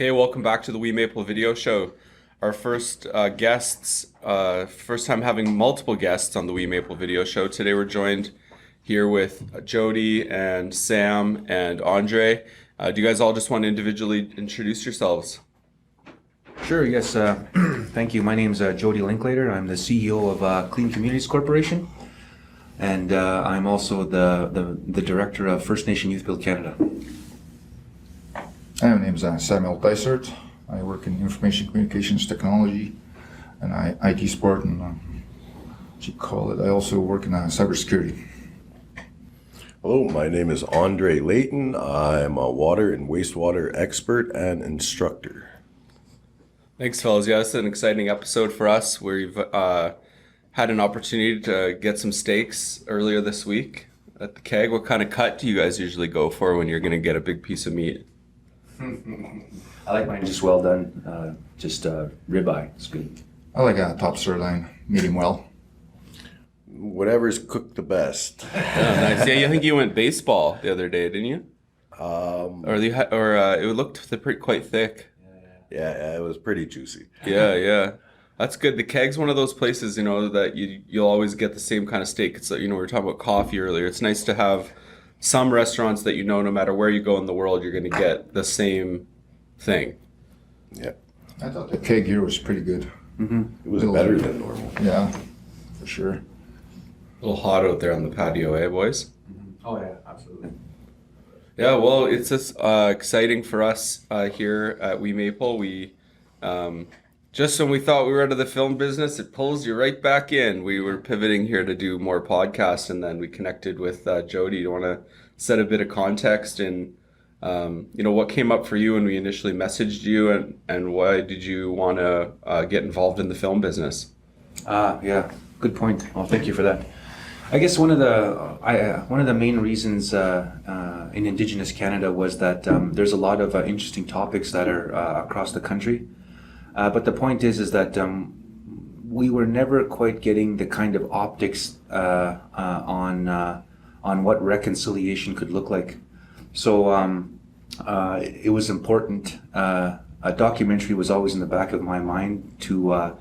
Hey, welcome back to the WeMaple Video Show. Our first first time having multiple guests on the WeMaple Video Show. Today we're joined here with Jody and Sam and Andre. Do you guys all just want to individually introduce yourselves? Sure, yes. Thank you. My name's Jody Linklater. I'm the CEO of Clean Communities Corporation, and I'm also the director of First Nation YouthBuild Canada. Hi, my name is Samuel Dysart. I work in information communications technology and IT support and what you call it. I also work in cybersecurity. Hello, my name is Andre Layton. I'm a water and wastewater expert and instructor. Thanks, fellas. Yeah, this is an exciting episode for us. We've had an opportunity to get some steaks earlier this week at the keg. What kind of cut do you guys usually go for when you're going to get a big piece of meat? I like mine just well done, just ribeye. It's good. I like a top sirloin, medium well. Whatever's cooked the best. Oh, nice. Yeah, I think you went baseball the other day, didn't you? It looked quite thick. Yeah, it was pretty juicy. Yeah. That's good. The keg's one of those places, that you'll always get the same kind of steak. It's like, we were talking about coffee earlier. It's nice to have some restaurants that no matter where you go in the world, you're going to get the same thing. Yeah. I thought the keg here was pretty good. Mm-hmm. It was better than normal. Yeah, for sure. A little hot out there on the patio, eh, boys? Mm-hmm. Oh yeah, absolutely. Yeah, well, it's just exciting for us here at WeMaple. We just when we thought we were out of the film business, it pulls you right back in. We were pivoting here to do more podcasts, and then we connected with Jody. Do you want to set a bit of context and what came up for you when we initially messaged you, and why did you want to get involved in the film business? Yeah, good point. Well, thank you for that. I guess one of the main reasons in Indigenous Canada was that there's a lot of interesting topics that are across the country. But the point is that we were never quite getting the kind of optics on what reconciliation could look like. So it was important. A documentary was always in the back of my mind to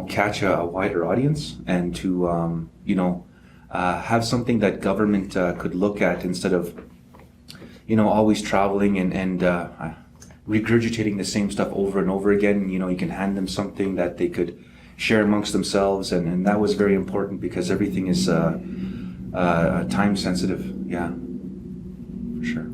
catch a wider audience and to have something that government could look at instead of always traveling and regurgitating the same stuff over and over again. You can hand them something that they could share amongst themselves, and that was very important because everything is time sensitive. Yeah, for sure.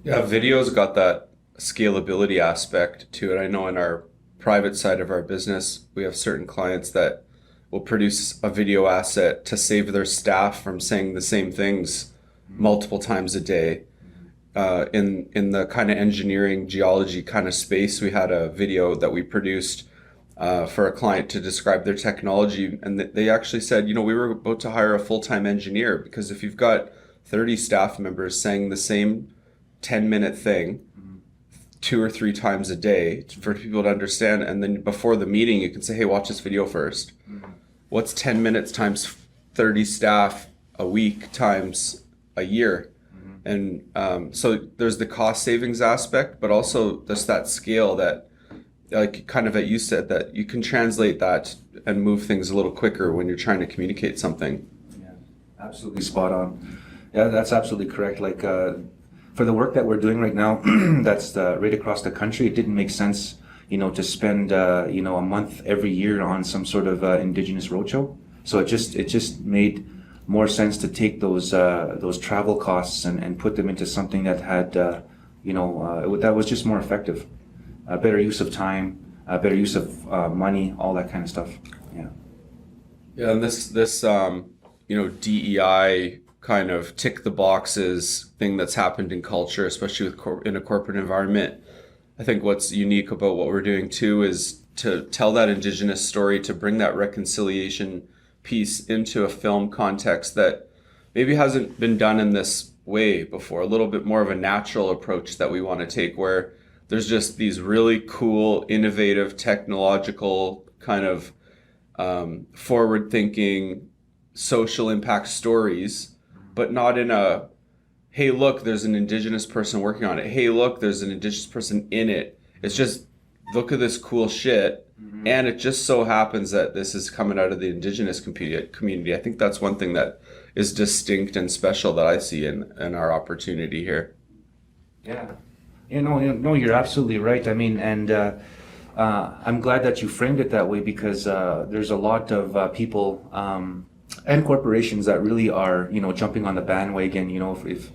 Yeah, video's got that scalability aspect to it. I know in our private side of our business, we have certain clients that will produce a video asset to save their staff from saying the same things multiple times a day. In the kind of engineering geology kind of space, we had a video that we produced for a client to describe their technology, and they actually said, we were about to hire a full-time engineer, because if you've got 30 staff members saying the same 10-minute thing 2 or 3 times a day for people to understand, and then before the meeting you can say, hey, watch this video first. What's 10 minutes times 30 staff a week times a year? And so there's the cost savings aspect, but also just that scale that, like kind of that you said, that you can translate that and move things a little quicker when you're trying to communicate something. Yeah, absolutely spot on. Yeah, that's absolutely correct. Like for the work that we're doing right now, that's right across the country, it didn't make sense, to spend a month every year on some sort of Indigenous roadshow. So it just made more sense to take those travel costs and put them into something that had that was just more effective, better use of time, better use of money, all that kind of stuff. Yeah, and this DEI kind of tick the boxes thing that's happened in culture, especially with in a corporate environment. I think what's unique about what we're doing too is to tell that Indigenous story, to bring that reconciliation piece into a film context that maybe hasn't been done in this way before. A little bit more of a natural approach that we want to take, where there's just these really cool, innovative, technological kind of forward-thinking social impact stories, but not in a hey, look, there's an Indigenous person working on it. Hey, look, there's an Indigenous person in it. It's just, look at this cool shit. And it just so happens that this is coming out of the Indigenous community. I think that's one thing that is distinct and special that I see in our opportunity here. Yeah. No, you're absolutely right. I mean, and I'm glad that you framed it that way, because there's a lot of people and corporations that really are, jumping on the bandwagon, if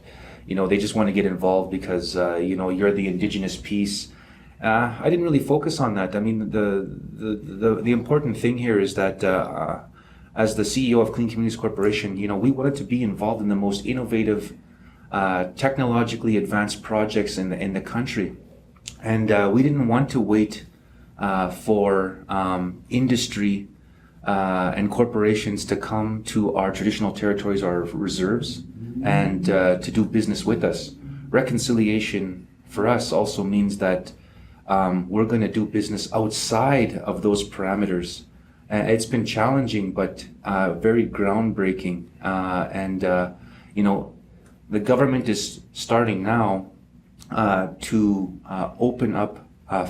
they just want to get involved because, you're the Indigenous piece. I didn't really focus on that. I mean, the important thing here is that as the CEO of Clean Communities Corporation, we wanted to be involved in the most innovative, technologically advanced projects in the country, and we didn't want to wait for industry and corporations to come to our traditional territories, our reserves, and to do business with us. Reconciliation for us also means that we're going to do business outside of those parameters. It's been challenging, but very groundbreaking. And the government is starting now to open up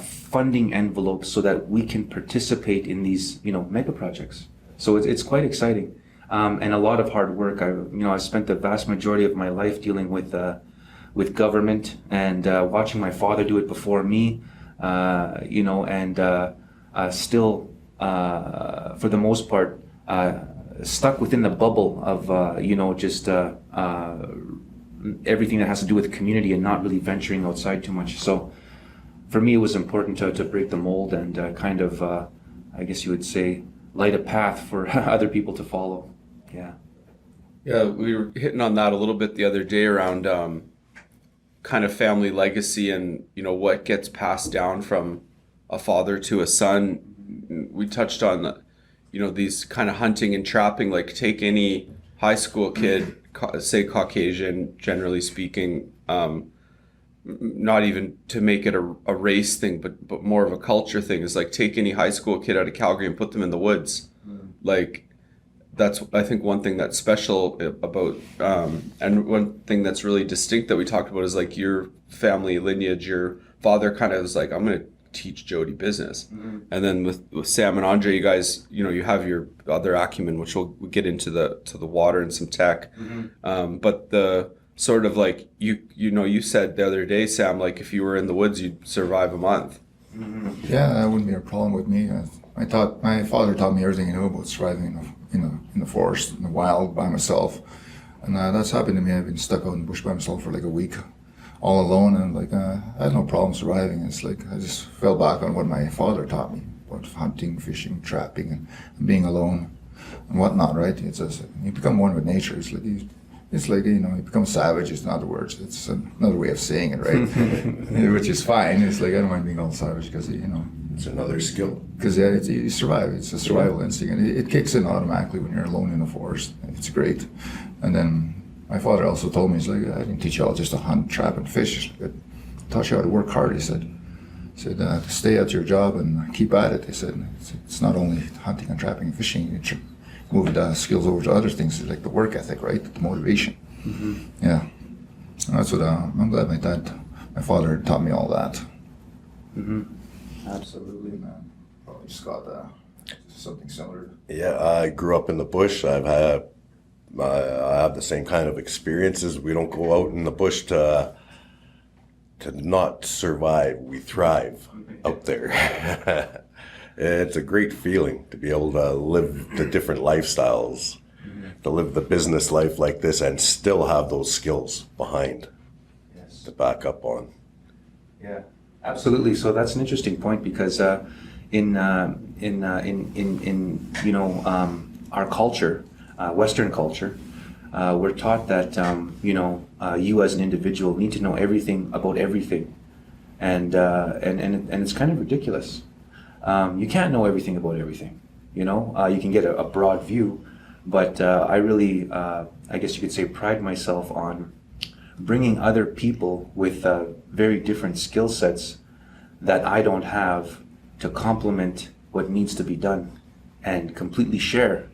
funding envelopes so that we can participate in these, mega projects. So it's quite exciting, and a lot of hard work. I spent the vast majority of my life dealing with government and watching my father do it before me. Still, for the most part, stuck within the bubble of, just everything that has to do with the community and not really venturing outside too much. So for me, it was important to break the mold and kind of, I guess you would say, light a path for other people to follow. Yeah. Yeah, we were hitting on that a little bit the other day around kind of family legacy and, what gets passed down from a father to a son. We touched on, these kind of hunting and trapping, like take any high school kid, say Caucasian, generally speaking, not even to make it a race thing, but more of a culture thing, is like take any high school kid out of Calgary and put them in the woods. Like, that's, I think, one thing that's special about, and one thing that's really distinct that we talked about is like your family lineage. Your father kind of was like, I'm going to teach Jody business. And then with Sam and Andre, you guys, you have your other acumen, which we'll get into the water and some tech. But the sort of like, you said the other day, Sam, like if you were in the woods, you'd survive a month. Yeah, that wouldn't be a problem with me. My father taught me everything he knew about surviving in the forest, in the wild, by myself. And that's happened to me. I've been stuck out in the bush by myself for like a week, all alone, and I had no problem surviving. It's like I just fell back on what my father taught me about hunting, fishing, trapping, and being alone and whatnot, right? It's just, you become one with nature. It's like you become savage, in other words. It's another way of saying it, right? Which is fine. It's like, I don't mind being all savage because, It's another skill. Because you survive. It's a survival instinct, and it kicks in automatically when you're alone in the forest. It's great. And then my father also told me, he's like, I didn't teach you all just to hunt, trap, and fish. I taught you how to work hard, he said. To stay at your job and keep at it. He said, it's not only hunting and trapping and fishing. You move the skills over to other things, like the work ethic, right? The motivation. Yeah. And that's what I'm glad my father taught me all that. Absolutely. Probably just got something similar. Yeah, I grew up in the bush. I have the same kind of experiences. We don't go out in the bush to not survive. We thrive out there. It's a great feeling to be able to live the different lifestyles, to live the business life like this and still have those skills behind to back up on. Yeah, absolutely. So that's an interesting point, because in our culture, Western culture, we're taught that you as an individual need to know everything about everything, and it's kind of ridiculous. You can't know everything about everything. You can get a broad view, but I really, I guess you could say, pride myself on bringing other people with very different skill sets that I don't have to complement what needs to be done, and completely share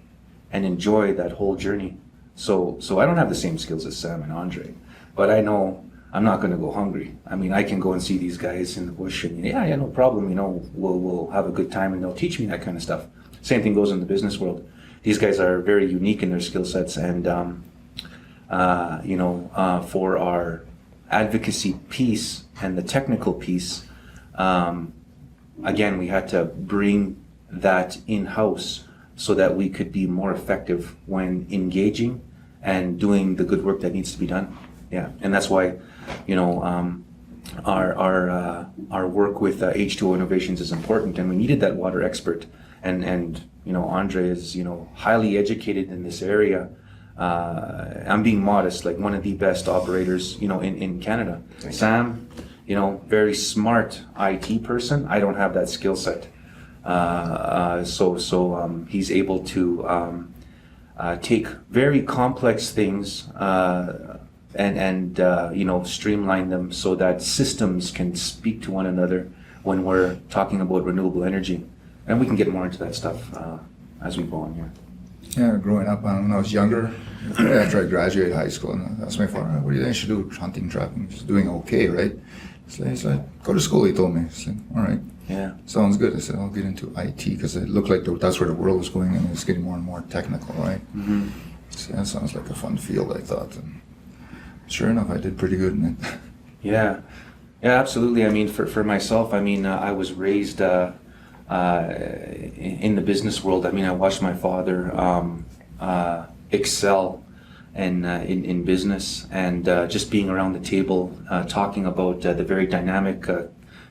and enjoy that whole journey. So I don't have the same skills as Sam and Andre, but I know I'm not going to go hungry. I mean, I can go and see these guys in the bush, and yeah, no problem. You know, we'll have a good time, and they'll teach me that kind of stuff. Same thing goes in the business world. These guys are very unique in their skill sets, and for our advocacy piece and the technical piece, again, we had to bring that in-house so that we could be more effective when engaging and doing the good work that needs to be done. Yeah, and that's why, our work with H2O Innovations is important, and we needed that water expert. And Andre is highly educated in this area. I'm being modest, like one of the best operators in Canada. Sam, very smart IT person. I don't have that skill set. So he's able to take very complex things and streamline them so that systems can speak to one another when we're talking about renewable energy. And we can get more into that stuff as we go on here. Yeah, growing up, when I was younger, after I graduated high school, and I asked my father, what do you think I should do? Hunting, trapping. He's doing okay, right? So he's like, go to school, he told me. I said, all right. Yeah. Sounds good. I said, I'll get into IT, because it looked like that's where the world was going, and it's getting more and more technical, right? Mm-hmm. So that sounds like a fun field, I thought. And sure enough, I did pretty good in it. Yeah. Yeah, absolutely. I mean, for myself, I was raised in the business world. I mean, I watched my father excel in business, and just being around the table, talking about the very dynamic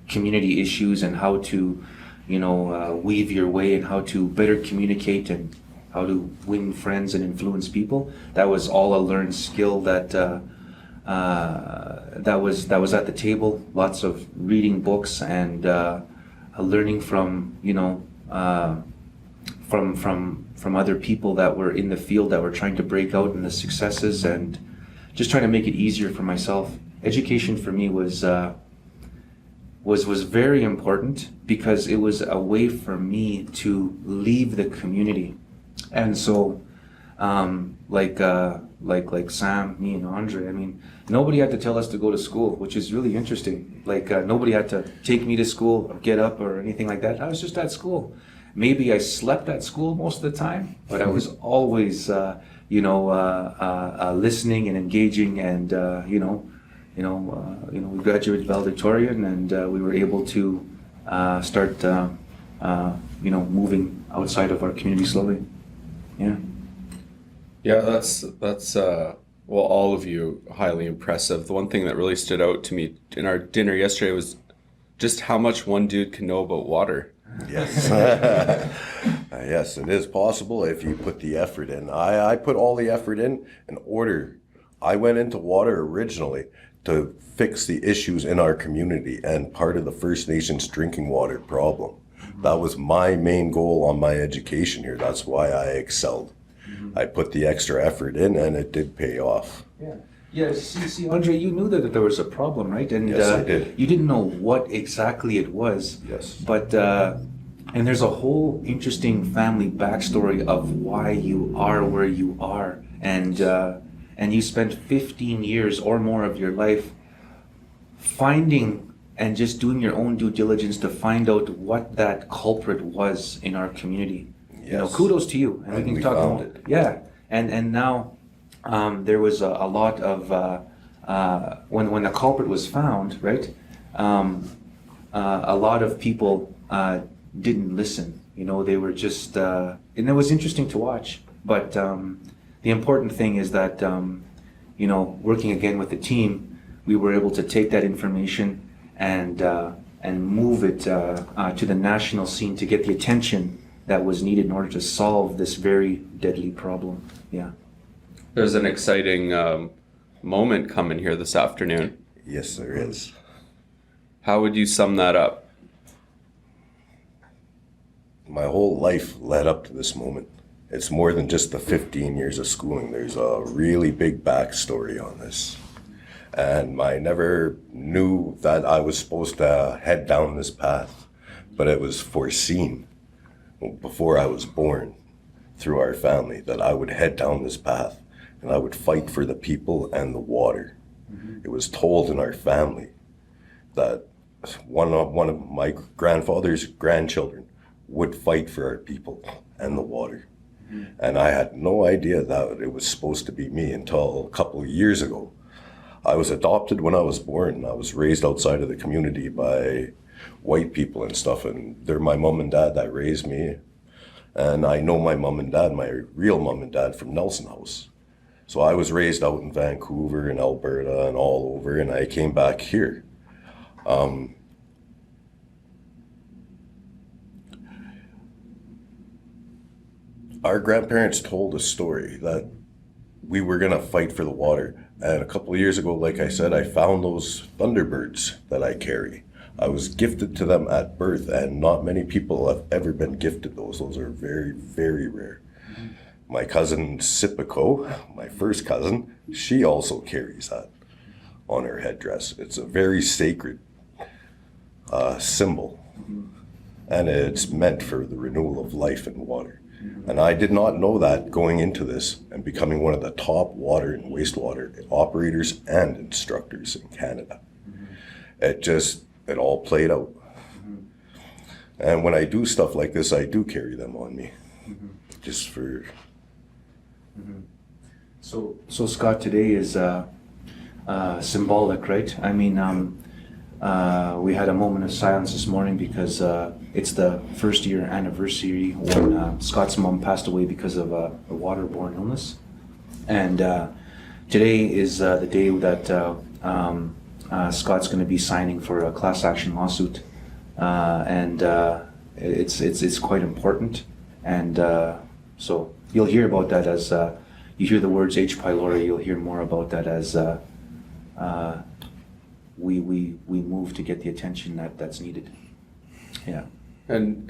community issues and how to, weave your way and how to better communicate and how to win friends and influence people. That was all a learned skill that was at the table. Lots of reading books and learning from from other people that were in the field that were trying to break out in the successes, and just trying to make it easier for myself. Education for me was very important, because it was a way for me to leave the community. And so like Sam, me, and Andre, I mean, nobody had to tell us to go to school, which is really interesting. Like nobody had to take me to school or get up or anything like that. I was just at school. Maybe I slept at school most of the time, but I was always listening and engaging, and we graduated valedictorian, and we were able to start moving outside of our community slowly. Yeah. Yeah, that's all of you, highly impressive. The one thing that really stood out to me in our dinner yesterday was just how much one dude can know about water. Yes. Yes, it is possible if you put the effort in. I put all the effort in order. I went into water originally to fix the issues in our community and part of the First Nations drinking water problem. That was my main goal on my education here. That's why I excelled. I put the extra effort in, and it did pay off. Yeah. Yeah, see, Andre, you knew that there was a problem, right? And yes, I did. You didn't know what exactly it was. Yes. But and there's a whole interesting family backstory of why you are where you are, and you spent 15 years or more of your life finding and just doing your own due diligence to find out what that culprit was in our community. Yes. Kudos to you, and we can talk about it. Yeah, and now there was a lot of when the culprit was found, right? A lot of people didn't listen. They were just, and it was interesting to watch. But the important thing is that working again with the team, we were able to take that information and move it to the national scene to get the attention that was needed in order to solve this very deadly problem. Yeah. There's an exciting moment coming here this afternoon. Yes, there is. How would you sum that up? My whole life led up to this moment. It's more than just the 15 years of schooling. There's a really big backstory on this. And I never knew that I was supposed to head down this path, but it was foreseen before I was born through our family that I would head down this path, and I would fight for the people and the water. It was told in our family that one of my grandfather's grandchildren would fight for our people and the water. And I had no idea that it was supposed to be me until a couple of years ago. I was adopted when I was born. I was raised outside of the community by white people and stuff, and they're my mom and dad that raised me. And I know my mom and dad, my real mom and dad, from Nelson House. So I was raised out in Vancouver and Alberta and all over, and I came back here. Our grandparents told a story that we were going to fight for the water. And a couple of years ago, like I said, I found those Thunderbirds that I carry. I was gifted to them at birth, and not many people have ever been gifted those. Those are very, very rare. My cousin Sipico, my first cousin, she also carries that on her headdress. It's a very sacred symbol, and it's meant for the renewal of life and water. And I did not know that going into this and becoming one of the top water and wastewater operators and instructors in Canada. It all played out. And when I do stuff like this, I do carry them on me, just for... So Scott, today is symbolic, right? I mean, we had a moment of silence this morning because it's the first year anniversary when Scott's mom passed away because of a waterborne illness. And today is the day that Scott's going to be signing for a class action lawsuit. And it's quite important. And so you'll hear about that as you hear the words H. pylori, you'll hear more about that as we move to get the attention that's needed. Yeah. And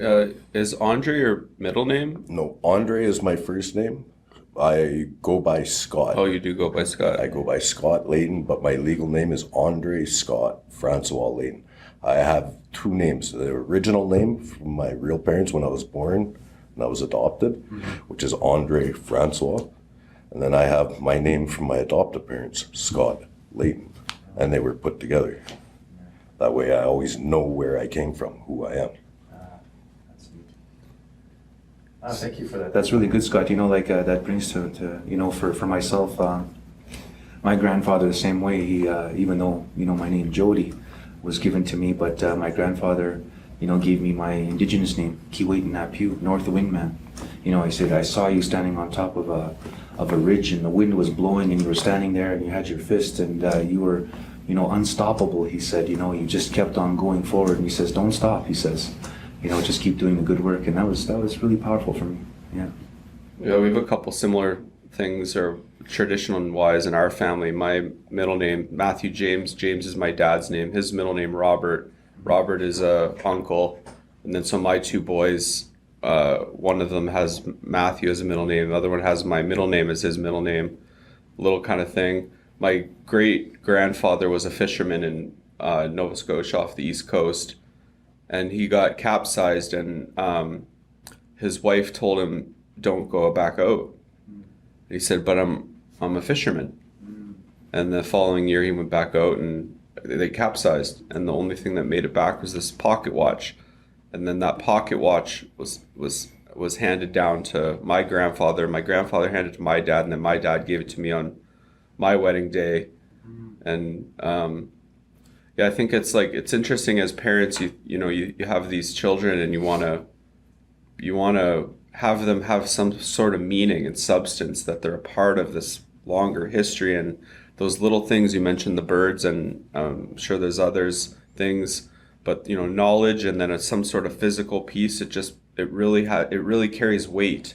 is Andre your middle name? No, Andre is my first name. I go by Scott. Oh, you do go by Scott. I go by Scott Layton, but my legal name is Andre Scott Francois Layton. I have two names. The original name from my real parents when I was born and I was adopted, which is Andre Francois. And then I have my name from my adoptive parents, Scott Layton. And they were put together. That way I always know where I came from, who I am. That's neat. Thank you for that. That's really good, Scott. You know, like that brings to you know, for myself, my grandfather the same way. He, even though, you know, my name Jody was given to me, but my grandfather, you know, gave me my Indigenous name, Kiwaitan Napiu, North Windman. You know, I said, I saw you standing on top of a ridge and the wind was blowing and you were standing there and you had your fist and you were, you know, unstoppable. He said, you know, you just kept on going forward. And he says, don't stop. He says, you know, just keep doing the good work. And that was really powerful for me. Yeah. Yeah, we have a couple similar things, or traditional wise, in our family. My middle name, Matthew James. James is my dad's name. His middle name, Robert. Robert is a uncle. And then so my two boys, one of them has Matthew as a middle name. The other one has my middle name as his middle name. Little kind of thing. My great grandfather was a fisherman in Nova Scotia off the East Coast, and he got capsized, and his wife told him, "Don't go back out." And he said, "But I'm a fisherman." And the following year, he went back out, and they capsized, and the only thing that made it back was this pocket watch. And then that pocket watch was handed down to my grandfather. My grandfather handed it to my dad, and then my dad gave it to me on my wedding day. And yeah, I think it's interesting as parents. You have these children, and you want to have them have some sort of meaning and substance, that they're a part of this longer history. And those little things you mentioned, the birds, and I'm sure there's others things. But knowledge, and then some sort of physical piece. It really carries weight.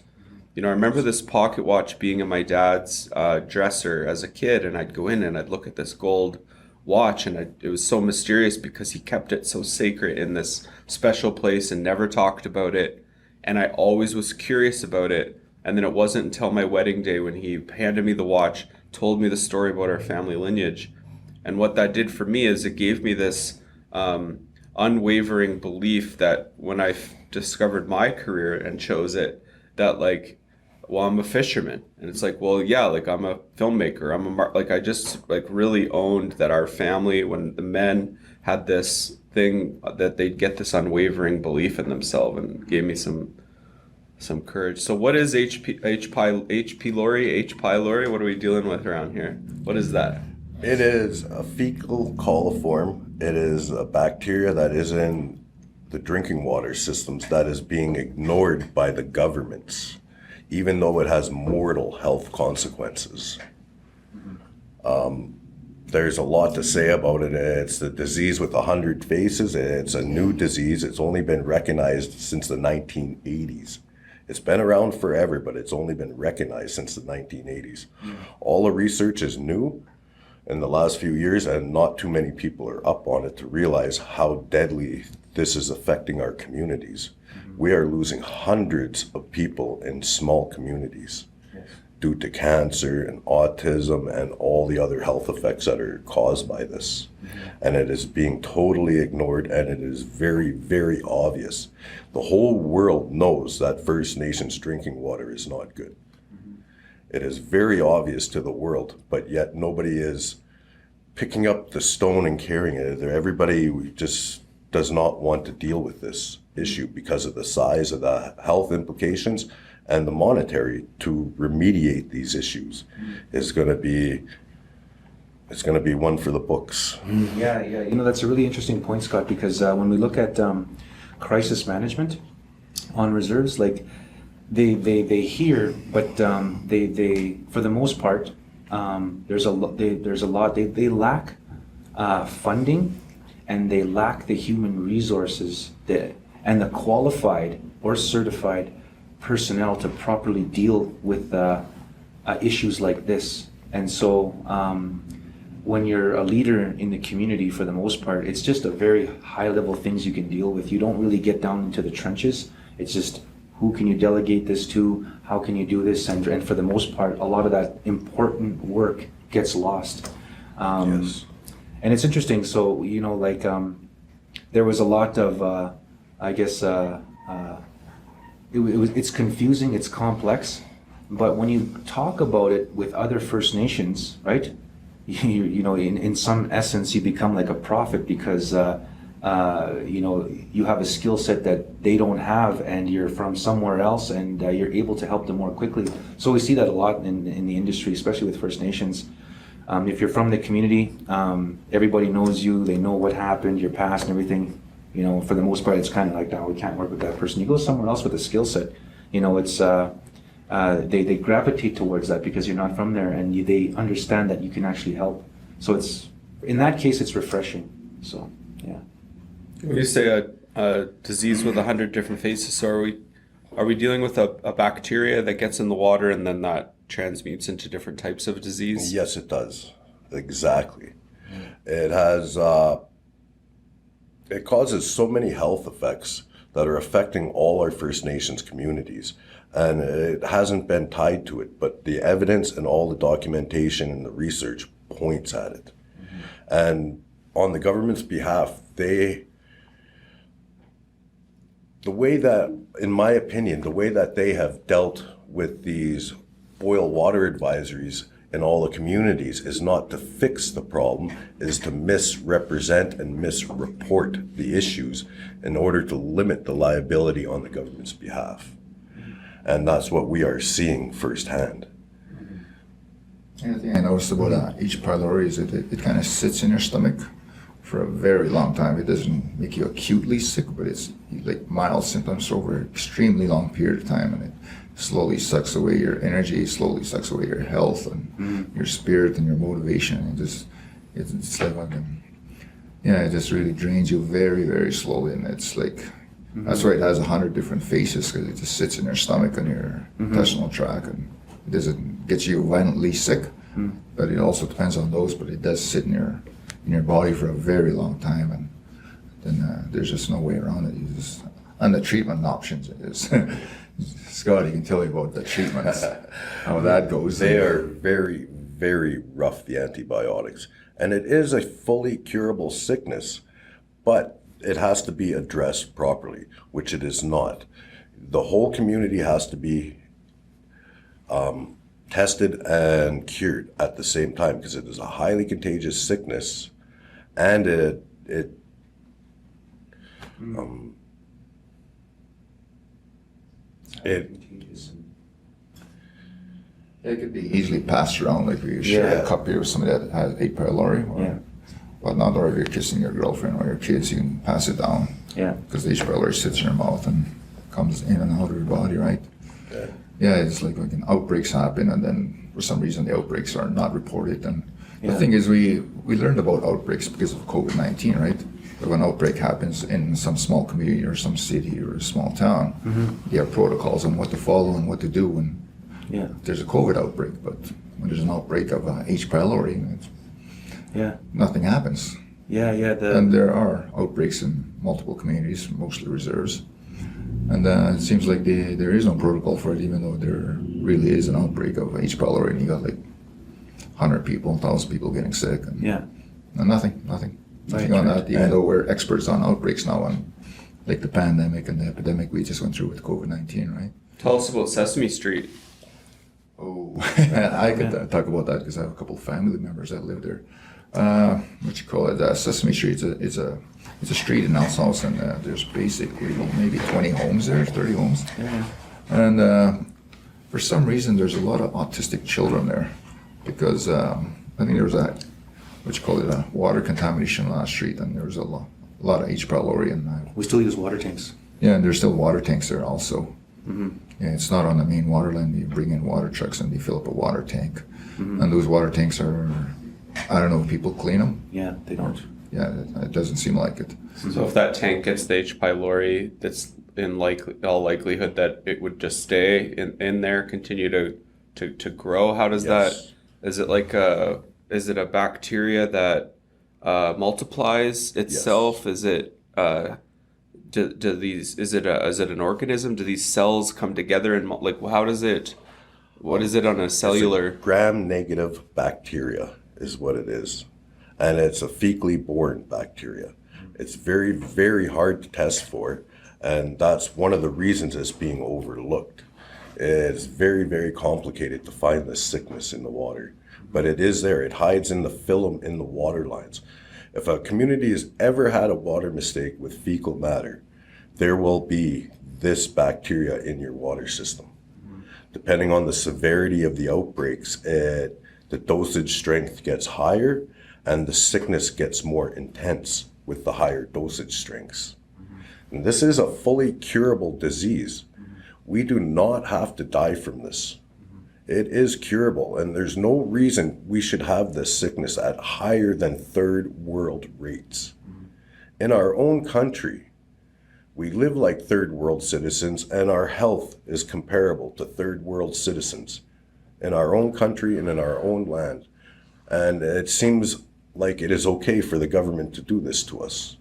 I remember this pocket watch being in my dad's dresser as a kid, and I'd go in and I'd look at this gold watch, and it was so mysterious because he kept it so sacred in this special place and never talked about it. And I always was curious about it. And then it wasn't until my wedding day when he handed me the watch, told me the story about our family lineage. And what that did for me is it gave me this unwavering belief that when I discovered my career and chose it, that well, I'm a fisherman. And it's like, well, yeah, like I'm a filmmaker. Like I just like really owned that our family, when the men had this thing that they'd get this unwavering belief in themselves, and gave me some courage. So what is H. pylori? H. pylori? What are we dealing with around here? What is that? It is a fecal coliform. It is a bacteria that is in the drinking water systems that is being ignored by the governments, even though it has mortal health consequences. There's a lot to say about it. It's the disease with 100 faces. It's a new disease. It's only been recognized since the 1980s. It's been around forever, but it's only been recognized since the 1980s. All the research is new in the last few years, and not too many people are up on it to realize how deadly this is affecting our communities. We are losing hundreds of people in small communities due to cancer and autism and all the other health effects that are caused by this. And it is being totally ignored, and it is very, very obvious. The whole world knows that First Nations drinking water is not good. It is very obvious to the world, but yet nobody is picking up the stone and carrying it. Everybody just does not want to deal with this issue because of the size of the health implications, and the monetary to remediate these issues is going to be, it's going to be one for the books. Yeah. You know, that's a really interesting point, Scott, because when we look at crisis management on reserves, like they hear, but they for the most part, there's a lot they lack funding, and they lack the human resources and the qualified or certified personnel to properly deal with issues like this. And so when you're a leader in the community, for the most part, it's just a very high level things you can deal with. You don't really get down into the trenches. It's just, who can you delegate this to? How can you do this? And for the most part, a lot of that important work gets lost. Yes. And it's interesting. So, you know, like there was a lot of, I guess, it's confusing, it's complex, but when you talk about it with other First Nations, right? You know, in some essence, you become like a prophet because, you know, you have a skill set that they don't have, and you're from somewhere else, and you're able to help them more quickly. So we see that a lot in the industry, especially with First Nations. If you're from the community, everybody knows you, they know what happened, your past and everything. You know, for the most part, it's kind of like, no, we can't work with that person. You go somewhere else with a skill set, you know, it's, they gravitate towards that because you're not from there, and they understand that you can actually help. So it's, in that case, it's refreshing. So, yeah. When you say a disease with 100 different faces, so are we dealing with a bacteria that gets in the water and then that transmutes into different types of disease? Yes, it does. Exactly. It has, it causes so many health effects that are affecting all our First Nations communities. And it hasn't been tied to it, but the evidence and all the documentation and the research points at it. And on the government's behalf, the way that, in my opinion, the way that they have dealt with these boil water advisories in all the communities is not to fix the problem, is to misrepresent and misreport the issues in order to limit the liability on the government's behalf. And that's what we are seeing firsthand. And the thing I noticed about H. pylori is that it kind of sits in your stomach for a very long time. It doesn't make you acutely sick, but it's like mild symptoms over an extremely long period of time, and it slowly sucks away your energy, slowly sucks away your health and your spirit and your motivation. And it's like one of them, yeah, it just really drains you very, very slowly. And it's like, that's why it has 100 different faces, because it just sits in your stomach and your intestinal tract, and it doesn't get you violently sick, but it also depends on those, but it does sit in your body for a very long time, and then there's just no way around it. You just, and the treatment options is, Scott, you can tell me about the treatments, how that goes. They are very, very rough, the antibiotics. And it is a fully curable sickness, but it has to be addressed properly, which it is not. The whole community has to be tested and cured at the same time, because it is a highly contagious sickness, and it could be easily passed around, like we share a cup here with somebody that has H. pylori. But not or if you're kissing your girlfriend or your kids, you can pass it down. Yeah. Because the H. pylori sits in your mouth and comes in and out of your body, right? Yeah, it's like when outbreaks happen, and then for some reason the outbreaks are not reported. And the thing is, we learned about outbreaks because of COVID-19, right? But when an outbreak happens in some small community or some city or a small town, you have protocols on what to follow and what to do when there's a COVID outbreak. But when there's an outbreak of H. pylori, nothing happens. And there are outbreaks in multiple communities, mostly reserves. And it seems like there is no protocol for it, even though there really is an outbreak of H. pylori, and you got like 100 people, 1,000 people getting sick. And nothing on that, even though we're experts on outbreaks now, on like the pandemic and the epidemic we just went through with COVID-19, right? Tell us about Sesame Street. Oh, I could talk about that because I have a couple of family members that live there. What you call it? Sesame Street. It's a street in Alsace, and there's basically maybe 20 homes there, 30 homes. And for some reason, there's a lot of autistic children there, because I think there was a water contamination on that street, and there was a lot of H. pylori. And we still use water tanks. Yeah, and there's still water tanks there also. Yeah, it's not on the main water line. You bring in water trucks and they fill up a water tank, and those water tanks are, I don't know if people clean them. Yeah, they don't. Yeah, it doesn't seem like it. So if that tank gets the H. pylori, that's in all likelihood that it would just stay in there, continue to grow. How does that? Is it like is it a bacteria that multiplies itself? Is it is it an organism? Do these cells come together and how does it? What is it on a cellular? Gram-negative bacteria is what it is. And it's a fecally born bacteria. It's very, very hard to test for, and that's one of the reasons it's being overlooked. It's very, very complicated to find this sickness in the water, but it is there. It hides in the film in the water lines. If a community has ever had a water mistake with fecal matter, there will be this bacteria in your water system. Depending on the severity of the outbreaks, the dosage strength gets higher, and the sickness gets more intense with the higher dosage strengths. And this is a fully curable disease. We do not have to die from this. It is curable, and there's no reason we should have this sickness at higher than third world rates. In our own country, we live like third world citizens, and our health is comparable to third world citizens in our own country and in our own land. And it seems like it is okay for the government to do this to us,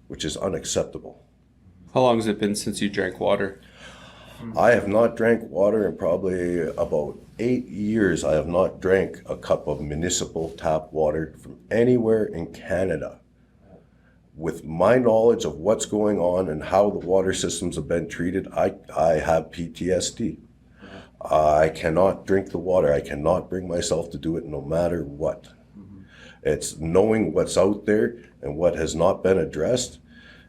which is unacceptable. How long has it been since you drank water? I have not drank water in probably about 8 years. I have not drank a cup of municipal tap water from anywhere in Canada. With my knowledge of what's going on and how the water systems have been treated, I have PTSD. I cannot drink the water. I cannot bring myself to do it no matter what. It's knowing what's out there and what has not been addressed.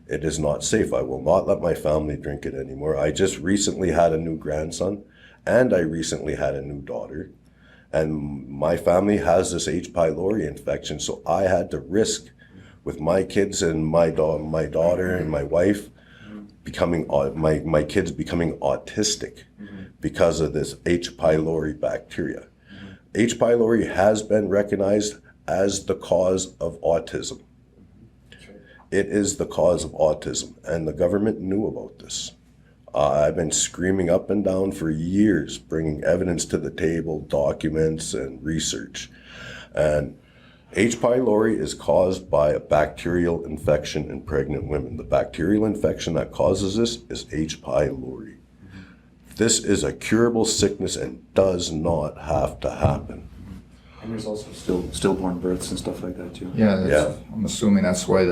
It is not safe. I will not let my family drink it anymore. I just recently had a new grandson, and I recently had a new daughter. And my family has this H. pylori infection, so I had to risk with my kids and my daughter and my wife becoming my kids becoming autistic because of this H. pylori bacteria. H. pylori has been recognized as the cause of autism. It is the cause of autism, and the government knew about this. I've been screaming up and down for years, bringing evidence to the table, documents, and research. And H. pylori is caused by a bacterial infection in pregnant women. The bacterial infection that causes this is H. pylori. This is a curable sickness and does not have to happen. And there's also stillborn births and stuff like that too. Yeah, I'm assuming that's why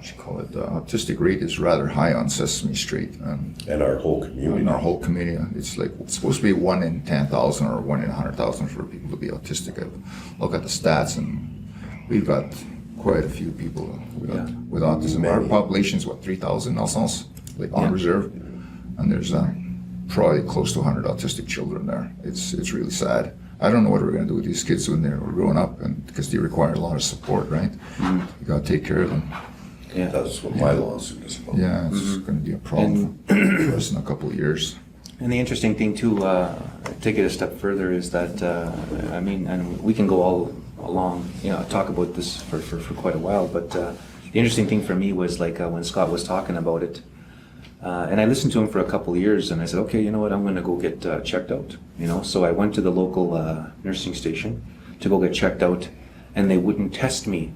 what you call it, the autistic rate is rather high on Sesame Street. And our whole community. In our whole community, it's like it's supposed to be 1 in 10,000 or 1 in 100,000 for people to be autistic. I look at the stats, and we've got quite a few people with autism. Our population is 3,000 Nelsons, like on reserve, and there's probably close to 100 autistic children there. It's really sad. I don't know what we're going to do with these kids when they're growing up, and because they require a lot of support, right? You got to take care of them. Yeah. That's what my lawsuit is about. Yeah, it's going to be a problem for us in a couple of years. And the interesting thing too, take it a step further, is that I mean, and we can go all along, talk about this for quite a while. But the interesting thing for me was like when Scott was talking about it, and I listened to him for a couple of years, and I said, okay, you know what, I'm going to go get checked out. So I went to the local nursing station to go get checked out, and they wouldn't test me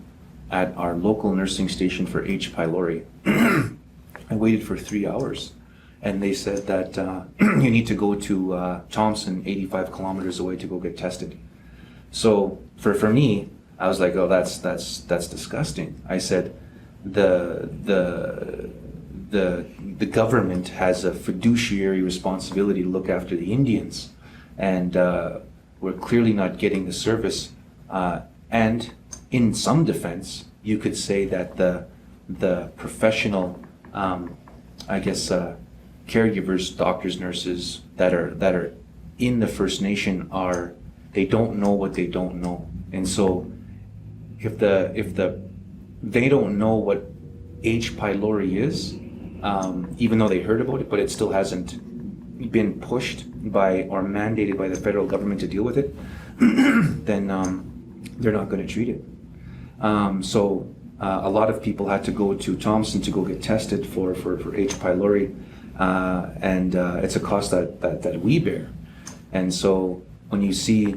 at our local nursing station for H. pylori. I waited for 3 hours, and they said that you need to go to Thompson, 85 kilometers away, to go get tested. So for me, I was like, oh, that's disgusting. I said, the government has a fiduciary responsibility to look after the Indians, and we're clearly not getting the service. And in some defense, you could say that the professional, caregivers, doctors, nurses that are in the First Nation they don't know what they don't know, and so if they don't know what H. pylori is, even though they heard about it, but it still hasn't been pushed by or mandated by the federal government to deal with it, then they're not going to treat it. So a lot of people had to go to Thompson to go get tested for H. pylori, and it's a cost that we bear. And so when you see,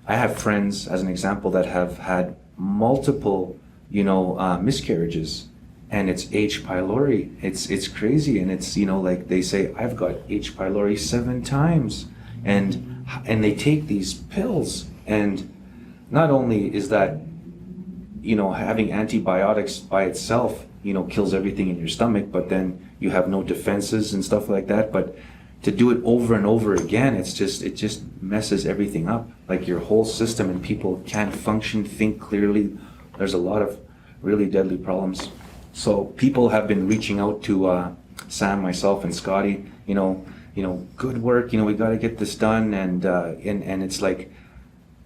I have friends, as an example, that have had multiple, miscarriages, and it's H. pylori. It's crazy, and it's like they say, I've got H. pylori 7 times, and they take these pills, and not only is that having antibiotics by itself kills everything in your stomach, but then you have no defenses and stuff like that. But to do it over and over again, it just messes everything up, like your whole system, and people can't function, think clearly. There's a lot of really deadly problems. So people have been reaching out to Sam, myself, and Scotty. Good work. We got to get this done. And it's like,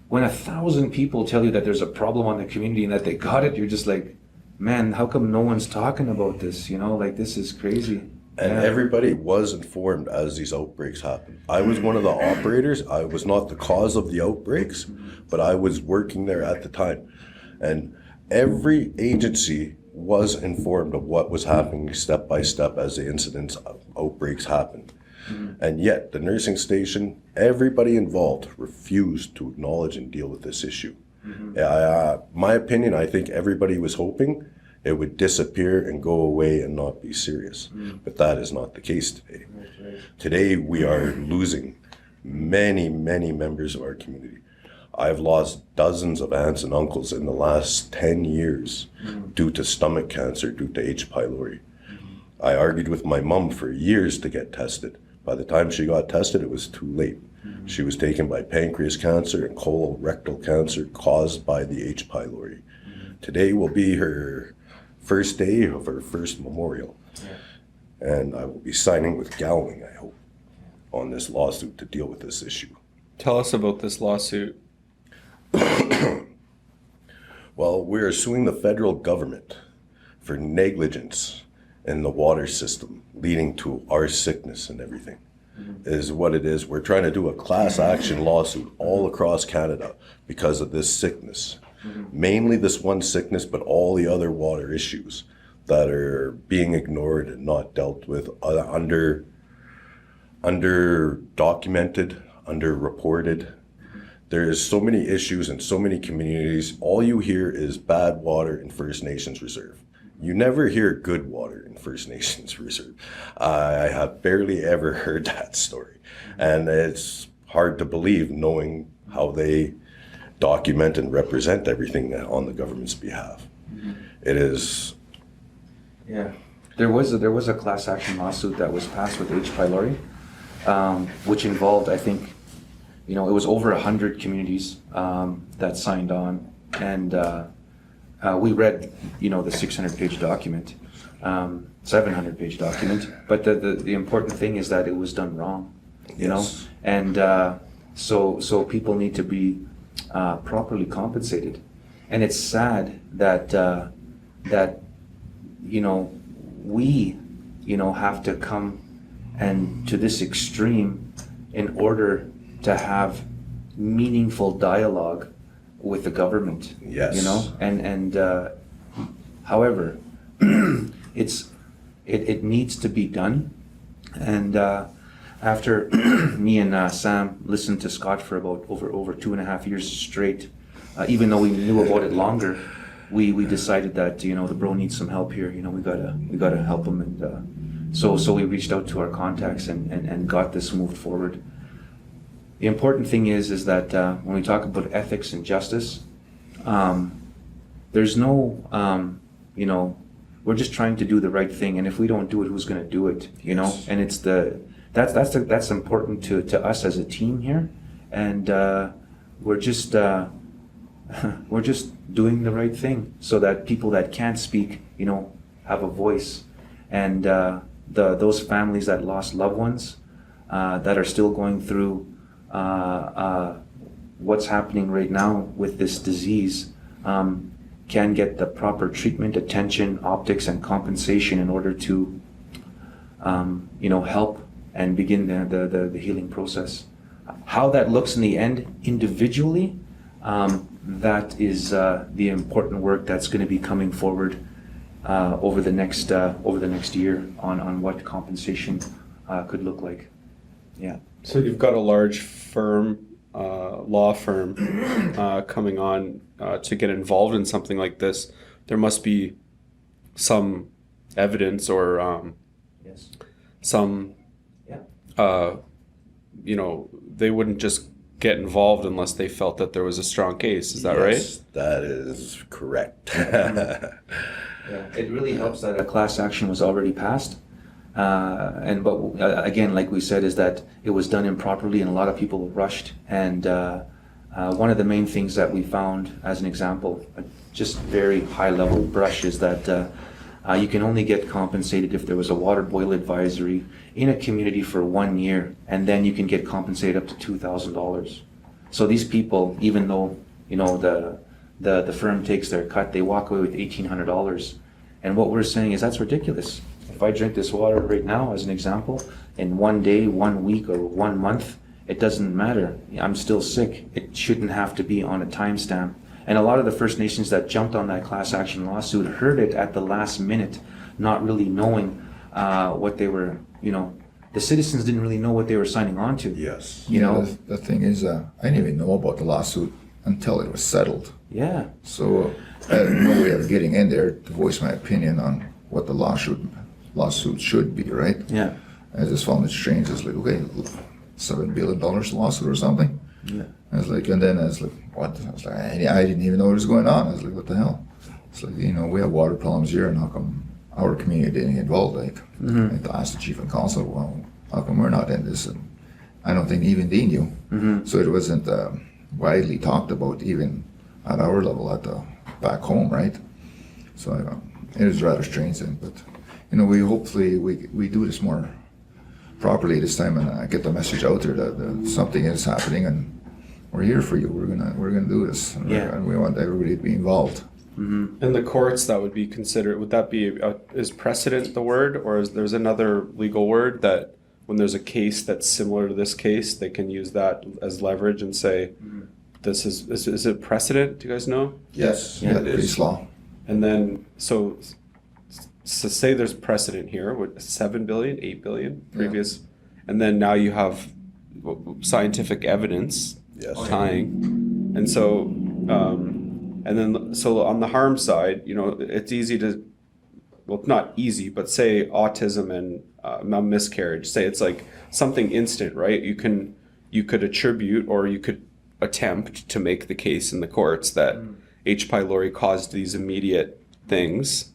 when 1,000 people tell you that there's a problem on the community and that they got it, you're just like, man, how come no one's talking about this? Like, this is crazy. And everybody was informed as these outbreaks happened. I was one of the operators. I was not the cause of the outbreaks, but I was working there at the time. And every agency was informed of what was happening step by step as the incidents of outbreaks happened. And yet the nursing station, everybody involved refused to acknowledge and deal with this issue. My opinion, I think everybody was hoping it would disappear and go away and not be serious. But that is not the case today. Today we are losing many, many members of our community. I've lost dozens of aunts and uncles in the last 10 years due to stomach cancer, due to H. pylori. I argued with my mom for years to get tested. By the time she got tested, it was too late. She was taken by pancreas cancer and colorectal cancer caused by the H. pylori. Today will be her first day of her first memorial. And I will be signing with Gowling, I hope, on this lawsuit to deal with this issue. Tell us about this lawsuit. Well, we are suing the federal government for negligence in the water system, leading to our sickness and everything, is what it is. We're trying to do a class action lawsuit all across Canada because of this sickness. Mainly this one sickness, but all the other water issues that are being ignored and not dealt with, under documented, under reported. There's so many issues in so many communities. All you hear is bad water in First Nations Reserve. You never hear good water in First Nations Reserve. I have barely ever heard that story. And it's hard to believe, knowing how they document and represent everything on the government's behalf. It is Yeah, there was a class action lawsuit that was passed with H. pylori, which involved, I think, it was over 100 communities that signed on, and we read, the 600-page document, 700-page document. But the important thing is that it was done wrong, Yes. and so people need to be properly compensated, and it's sad that we have to come and to this extreme in order to have meaningful dialogue with the government. Yes. And however, it needs to be done. And after me and Sam listened to Scott for about over 2.5 years straight, even though we knew about it longer, we decided that the bro needs some help here. We gotta help him, and so we reached out to our contacts and got this moved forward. The important thing is that when we talk about ethics and justice, there's no we're just trying to do the right thing, and if we don't do it, who's going to do it? Yes. And it's that's important to us as a team here, and we're just doing the right thing so that people that can't speak, have a voice, and those families that lost loved ones, that are still going through what's happening right now with this disease, can get the proper treatment, attention, optics, and compensation in order to help and begin the healing process. How that looks in the end individually, that is the important work that's going to be coming forward over the next year on what compensation could look like. Yeah. So you've got a large firm, law firm, coming on to get involved in something like this. There must be some evidence or Yes. some, Yeah. they wouldn't just get involved unless they felt that there was a strong case. Is that Yes, that is correct. Yeah. It really helps that a class action was already passed. But again, like we said, is that it was done improperly and a lot of people rushed. And one of the main things that we found, as an example, just very high level brush, is that you can only get compensated if there was a water boil advisory in a community for 1 year, and then you can get compensated up to $2,000. So these people, even though the firm takes their cut, they walk away with $1,800. And what we're saying is that's ridiculous. If I drink this water right now, as an example, in 1 day, 1 week, or 1 month, it doesn't matter. I'm still sick. It shouldn't have to be on a timestamp. And a lot of the First Nations that jumped on that class action lawsuit heard it at the last minute, not really knowing what they were, the citizens didn't really know what they were signing on to. Yes. The thing is, I didn't even know about the lawsuit until it was settled. Yeah. So I had no way of getting in there to voice my opinion on what the lawsuit should be, right? Yeah. I just found it strange. It's like, okay, $7 billion lawsuit or something. Yeah. I was like, and then I was like, what? I was like, I didn't even know what was going on. I was like, what the hell? It's like, we have water problems here, and how come our community didn't get involved? Like, I had to ask the chief and council, well, how come we're not in this? And I don't think even they knew. So it wasn't widely talked about even at our level back home, right? So it was rather strange then, but we hopefully we do this more properly this time and get the message out there that something is happening and we're here for you. We're gonna do this, and we want everybody to be involved. in the courts? That would be considered. Would that be is precedent the word, or is there's another legal word that when there's a case that's similar to this case, they can use that as leverage and say, "This is it precedent?" Do you guys know? Yes, Yeah, it is. case law. And then so say there's precedent here with 7 billion, 8 billion previous, and then now you have scientific evidence Yes. tying, and so and then so on the harm side, it's easy to, well, not easy, but say autism and a miscarriage. Say it's like something instant, right? You could attribute or you could attempt to make the case in the courts that H. pylori caused these immediate things.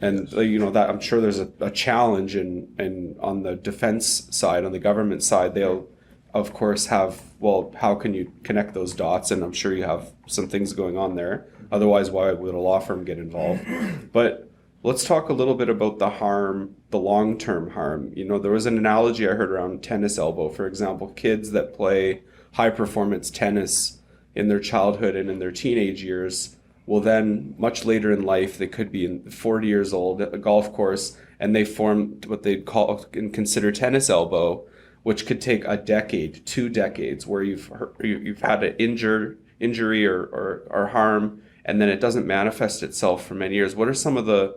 And that I'm sure there's a challenge and on the defense side, on the government side, they'll of course have, well, how can you connect those dots? And I'm sure you have some things going on there. Otherwise, why would a law firm get involved? But let's talk a little bit about the harm, the long-term harm. There was an analogy I heard around tennis elbow, for example. Kids that play high-performance tennis in their childhood and in their teenage years will then, much later in life, they could be 40 years old at a golf course, and they form what they'd call and consider tennis elbow, which could take a decade, 2 decades, where you've had an injury or harm, and then it doesn't manifest itself for many years. What are some of the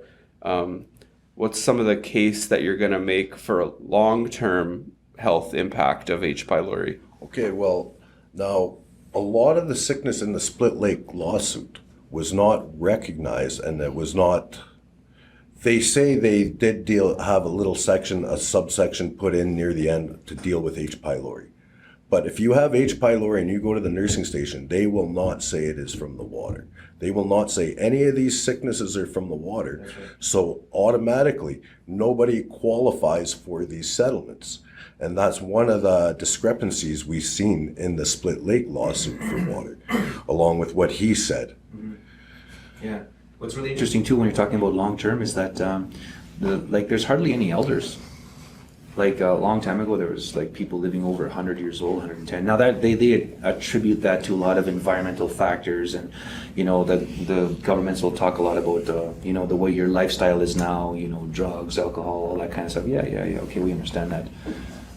what's some of the case that you're going to make for a long-term health impact of H. pylori? Okay, well, now a lot of the sickness in the Split Lake lawsuit was not recognized, and it was not. They say they did have a little section, a subsection put in near the end to deal with H. pylori. But if you have H. pylori and you go to the nursing station, they will not say it is from the water. They will not say any of these sicknesses are from the water. Right. So automatically, nobody qualifies for these settlements. And that's one of the discrepancies we've seen in the Split Lake lawsuit for water, along with what he said. Mm-hmm. Yeah. What's really interesting too when you're talking about long term is that there's hardly any elders. Like a long time ago, there was like people living over 100 years old, 110. Now that they attribute that to a lot of environmental factors, and the governments will talk a lot about the way your lifestyle is now, drugs, alcohol, all that kind of stuff. Yeah. Okay, we understand that.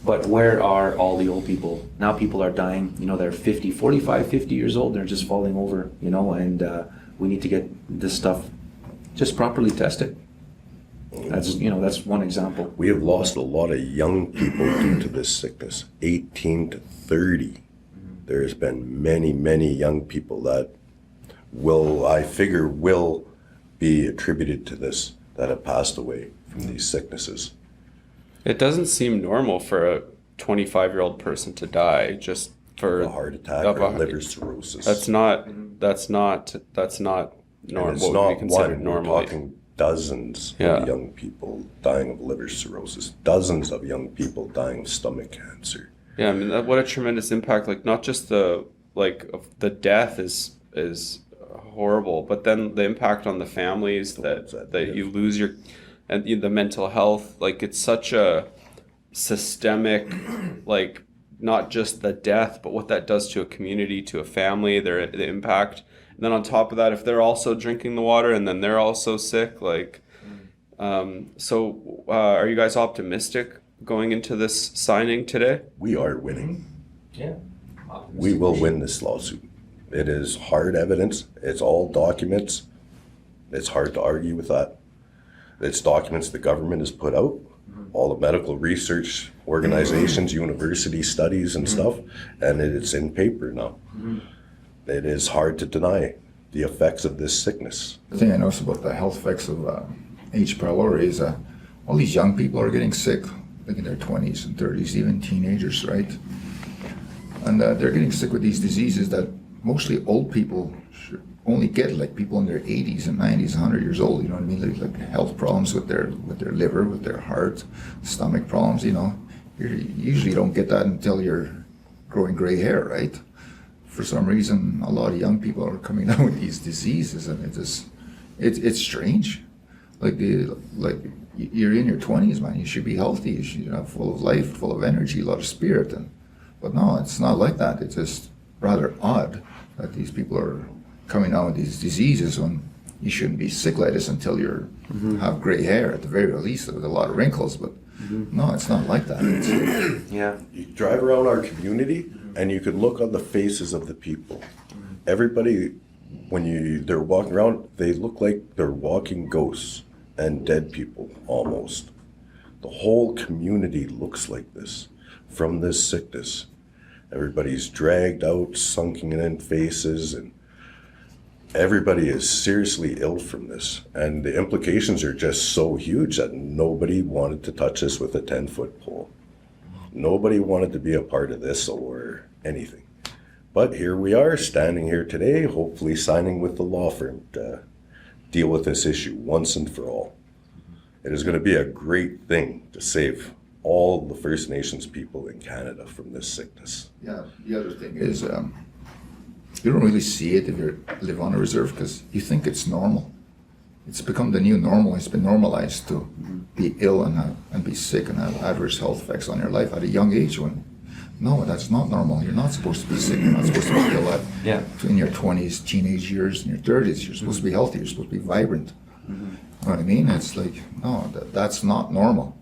But where are all the old people? Now people are dying. They're 50, 45, 50 years old. They're just falling over. And we need to get this stuff just properly tested. That's one example. We have lost a lot of young people due to this sickness, 18 to 30. Mm-hmm. There's been many, many young people that will be attributed to this, that have passed away from these sicknesses. It doesn't seem normal for a 25-year-old person to die just for a heart attack or liver cirrhosis. That's not normal. It's not one. We're talking dozens of young people dying of liver cirrhosis, dozens of young people dying of stomach cancer. Yeah, I mean, what a tremendous impact. Like, not just the death is horrible, but then the impact on the families that you lose and the mental health. Like, it's such a systemic, like, not just the death, but what that does to a community, to a family, the impact. And then on top of that, if they're also drinking the water and then they're also sick, are you guys optimistic going into this signing today? We are winning. Yeah. We will win this lawsuit. It is hard evidence. It's all documents. It's hard to argue with that. It's documents the government has put out, all the medical research organizations, university studies and stuff, and it's in paper now. Mm-hmm. It is hard to deny the effects of this sickness. The thing I noticed about the health effects of H. pylori is all these young people are getting sick, like in their 20s and 30s, even teenagers, right? And they're getting sick with these diseases that mostly old people should only get, like people in their 80s and 90s, 100 years old, you know what I mean? Like health problems with their liver, with their heart, stomach problems, You usually don't get that until you're growing gray hair, right? For some reason, a lot of young people are coming down with these diseases, and it's strange. Like you're in your 20s, man. You should be healthy. You should have full of life, full of energy, a lot of spirit. But no, it's not like that. It's just rather odd that these people are coming down with these diseases when you shouldn't be sick like this until you have gray hair at the very least, with a lot of wrinkles. But no, it's not like that. Yeah. You drive around our community, and you could look on the faces of the people. Everybody, when they're walking around, they look like they're walking ghosts and dead people, almost. The whole community looks like this, from this sickness. Everybody's dragged out, sunken in faces, and everybody is seriously ill from this. And the implications are just so huge that nobody wanted to touch this with a 10-foot pole. Nobody wanted to be a part of this or anything. But here we are, standing here today, hopefully signing with the law firm to deal with this issue once and for all. It is going to be a great thing to save all the First Nations people in Canada from this sickness. Yeah, the other thing is, you don't really see it if you live on a reserve because you think it's normal. It's become the new normal. It's been normalized to be ill and be sick and have adverse health effects on your life at a young age. When no, that's not normal. You're not supposed to be sick. You're not supposed to be ill in your 20s, teenage years, and your 30s. You're supposed to be healthy. You're supposed to be vibrant. You know what I mean? It's like, no, that's not normal.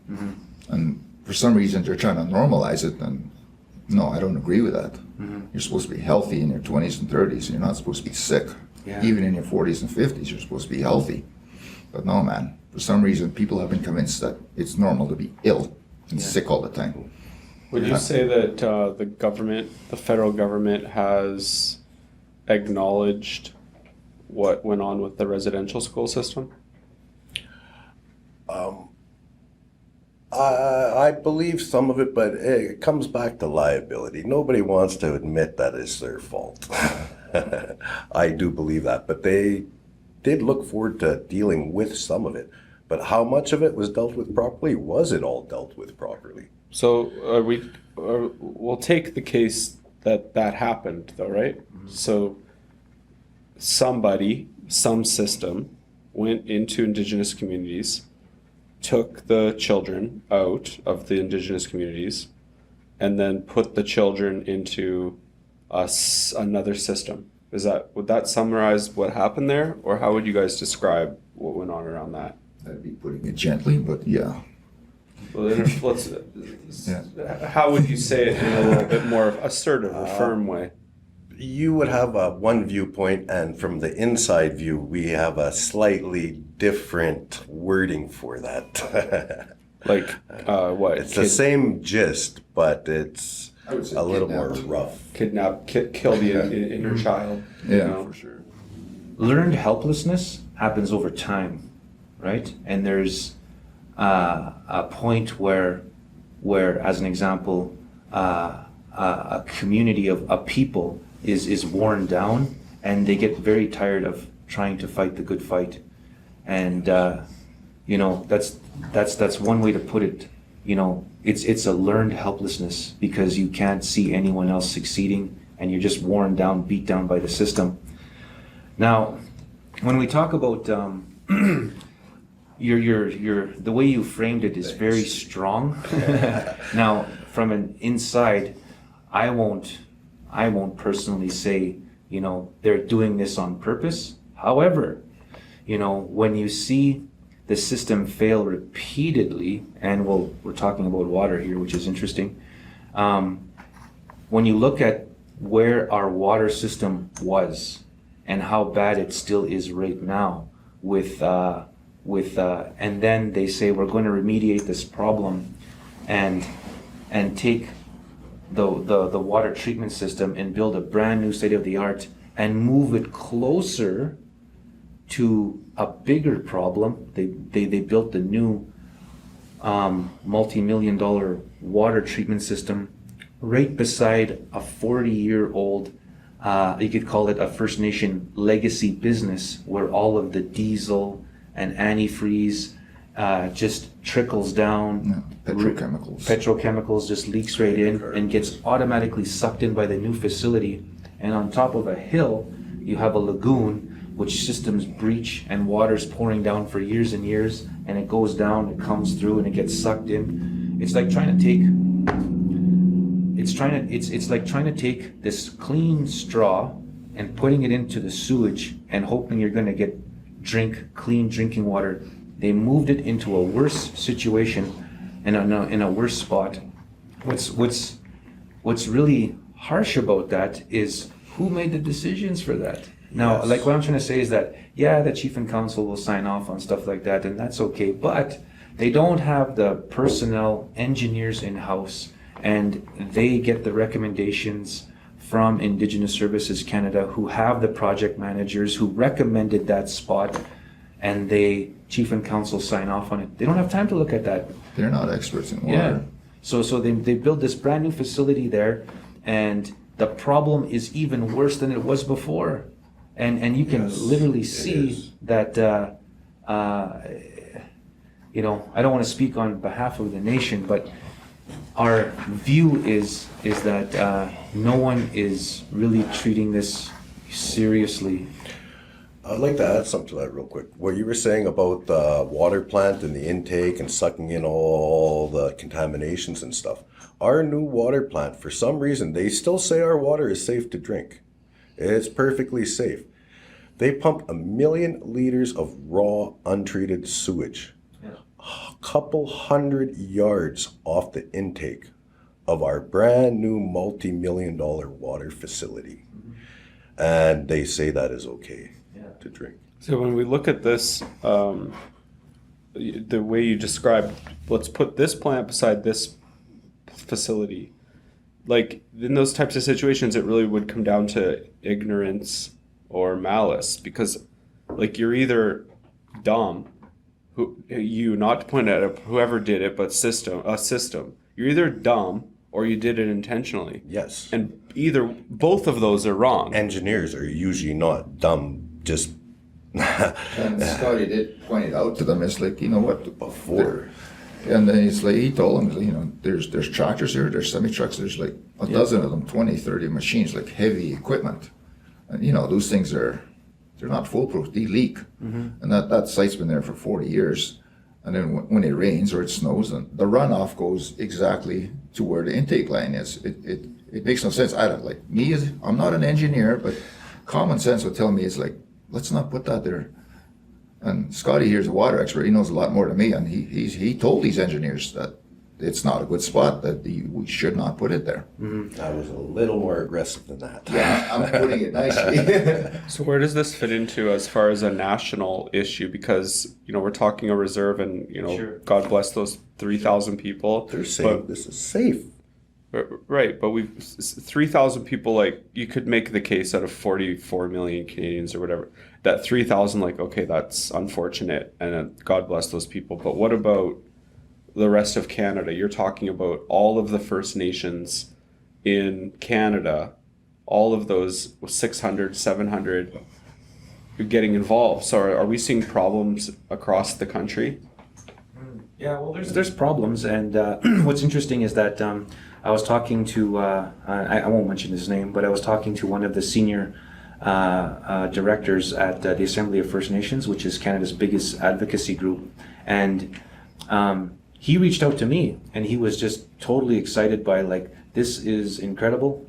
And for some reason, they're trying to normalize it. And no, I don't agree with that. You're supposed to be healthy in your 20s and 30s. You're not supposed to be sick. Yeah. Even in your 40s and 50s, you're supposed to be healthy. But no, man, for some reason, people have been convinced that it's normal to be ill and sick all the time. Would you say that the government, the federal government, has acknowledged what went on with the residential school system? I believe some of it, but it comes back to liability. Nobody wants to admit that it's their fault. I do believe that, but they did look forward to dealing with some of it. But how much of it was dealt with properly? Was it all dealt with properly? So we'll take the case that happened, though, right? So somebody, some system, went into Indigenous communities, took the children out of the Indigenous communities, and then put the children into another system. Would that summarize what happened there, or how would you guys describe what went on around that? I'd be putting it gently, but yeah. Well, how would you say it in a little bit more assertive or firm way? You would have one viewpoint, and from the inside view, we have a slightly different wording for that. Like what? It's the same gist, but it's a little more rough. Kill the inner child. Yeah, for sure. Learned helplessness happens over time, right? And there's a point where, as an example, a community of people is worn down, and they get very tired of trying to fight the good fight, and that's one way to put it. It's a learned helplessness because you can't see anyone else succeeding, and you're just worn down, beat down by the system. Now, when we talk about the way you framed it is very strong. Now, from an inside, I won't personally say, they're doing this on purpose. However, when you see the system fail repeatedly, and we're talking about water here, which is interesting. When you look at where our water system was and how bad it still is right now and then they say we're going to remediate this problem and take the water treatment system and build a brand new state-of-the-art and move it closer to a bigger problem. They built the new multi-million-dollar water treatment system right beside a 40-year-old, you could call it a First Nation legacy business, where all of the diesel and antifreeze just trickles down. Petrochemicals just leaks right in and gets automatically sucked in by the new facility. And on top of a hill, you have a lagoon which systems breach and water's pouring down for years and years, and it goes down, it comes through, and it gets sucked in. It's like trying to take this clean straw and putting it into the sewage and hoping you're going to get clean drinking water. They moved it into a worse situation and in a worse spot. What's really harsh about that is who made the decisions for that. Now, Yes. like what I'm trying to say is that, the chief and council will sign off on stuff like that, and that's okay, but they don't have the personnel engineers in-house, and they get the recommendations from Indigenous Services Canada, who have the project managers who recommended that spot, and chief and council sign off on it. They don't have time to look at that. They're not experts in water. Yeah. So they build this brand new facility there, and the problem is even worse than it was before. And you can Yes, literally it see is. that I don't want to speak on behalf of the nation, but our view is that no one is really treating this seriously. I'd like to add something to that real quick. What you were saying about the water plant and the intake and sucking in all the contaminations and stuff. Our new water plant, for some reason, they still say our water is safe to drink. It's perfectly safe. They pump 1 million liters of raw, untreated sewage, a couple hundred yards off the intake of our brand new multi-million-dollar water facility. And they say that is okay to drink. So when we look at this, the way you described, let's put this plant beside this facility. Like in those types of situations, it really would come down to ignorance or malice, because like you're either dumb, not to point at whoever did it, but a system. You're either dumb or you did it intentionally. Yes. And both of those are wrong. Engineers are usually not dumb, just And Scotty did point it out to them. It's like, you know what? before. And then he's like, he told them, you know, there's tractors here, there's semi-trucks, there's like a dozen of them, 20, 30 machines, like heavy equipment. And, you know, those things they're not foolproof, they leak. And that site's been there for 40 years. And then when it rains or it snows, and the runoff goes exactly to where the intake line is. It makes no sense. I'm not an engineer, but common sense would tell me it's like, let's not put that there. And Scotty here's a water expert. He knows a lot more than me, and he told these engineers that it's not a good spot, that we should not put it there. I was a little more aggressive than that. Yeah, I'm putting it nicely. So where does this fit into as far as a national issue? Because, we're talking a reserve and, Sure. God bless those 3,000 people. They're saying this is safe. Right, but 3,000 people, like, you could make the case out of 44 million Canadians or whatever, that 3,000, like, okay, that's unfortunate, and God bless those people. But what about the rest of Canada? You're talking about all of the First Nations in Canada, all of those 600, 700 getting involved. So are we seeing problems across the country? Yeah, well, there's problems, and what's interesting is that I was talking to I won't mention his name, but I was talking to one of the senior directors at the Assembly of First Nations, which is Canada's biggest advocacy group, and he reached out to me, and he was just totally excited by, like, this is incredible.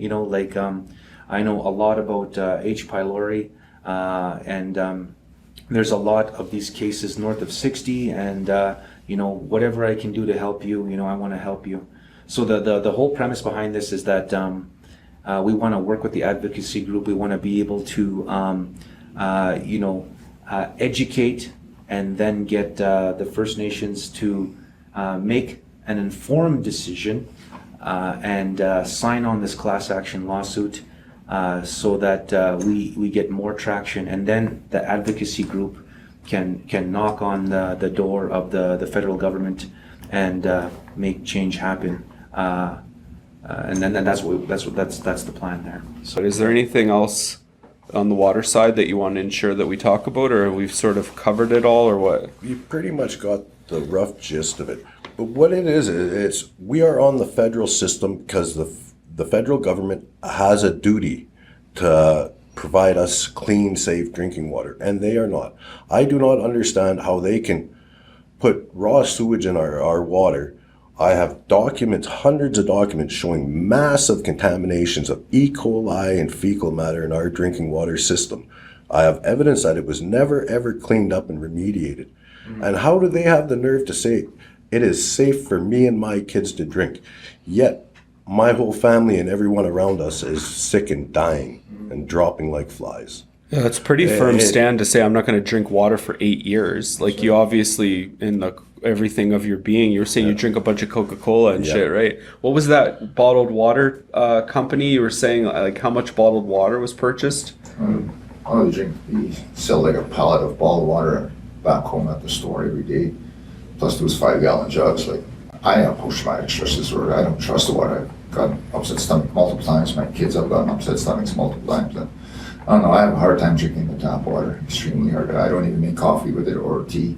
I know a lot about H. pylori, and there's a lot of these cases north of 60, and whatever I can do to help you, I want to help you. So the whole premise behind this is that we want to work with the advocacy group. We want to be able to educate and then get the First Nations to make an informed decision and sign on this class action lawsuit so that we get more traction, and then the advocacy group can knock on the door of the federal government and make change happen. And then that's the plan there. So is there anything else on the water side that you want to ensure that we talk about, or we've sort of covered it all, or what? You pretty much got the rough gist of it. But what it is, it's we are on the federal system because the federal government has a duty to provide us clean, safe drinking water, and they are not. I do not understand how they can put raw sewage in our water. I have documents, hundreds of documents showing massive contaminations of E. coli and fecal matter in our drinking water system. I have evidence that it was never ever cleaned up and remediated. And how do they have the nerve to say it is safe for me and my kids to drink? Yet my whole family and everyone around us is sick and dying and dropping like flies. Yeah, that's a pretty firm stand to say I'm not going to drink water for 8 years. Like, you obviously, in the everything of your being, you're saying you drink a bunch of Coca-Cola and shit, right? What was that bottled water company you were saying, like, how much bottled water was purchased? We sell like a pallet of bottled water back home at the store every day. Plus those 5-gallon jugs. Like, I have post-traumatic stress disorder. I don't trust the water. I've gotten upset stomach multiple times. My kids have gotten upset stomachs multiple times. And I don't know, I have a hard time drinking the tap water. Extremely hard. I don't even make coffee with it or tea.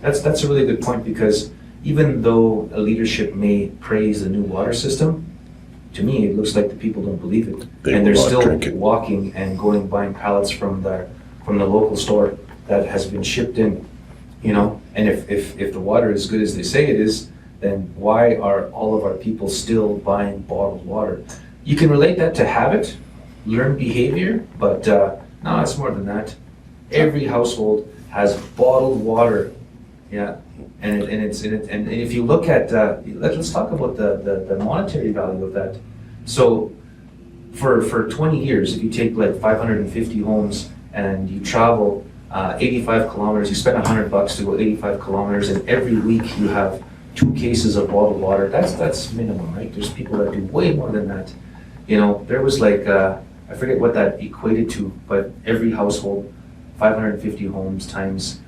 That's a really good point, because even though a leadership may praise the new water system, to me, it looks like the people don't believe it. And they're still walking and going buying pallets from the local store that has been shipped in, you know? And if the water is good as they say it is, then why are all of our people still buying bottled water? You can relate that to habit, learned behavior, but no, it's more than that. Every household has bottled water, yeah. And if you look at, let's talk about the monetary value of that. So for 20 years, if you take like 550 homes and you travel 85 kilometers, you spend $100 to go 85 kilometers, and every week you have 2 cases of bottled water. That's minimum, right? There's people that do way more than that. You know, there was like, I forget what that equated to, but every household, 550 homes times,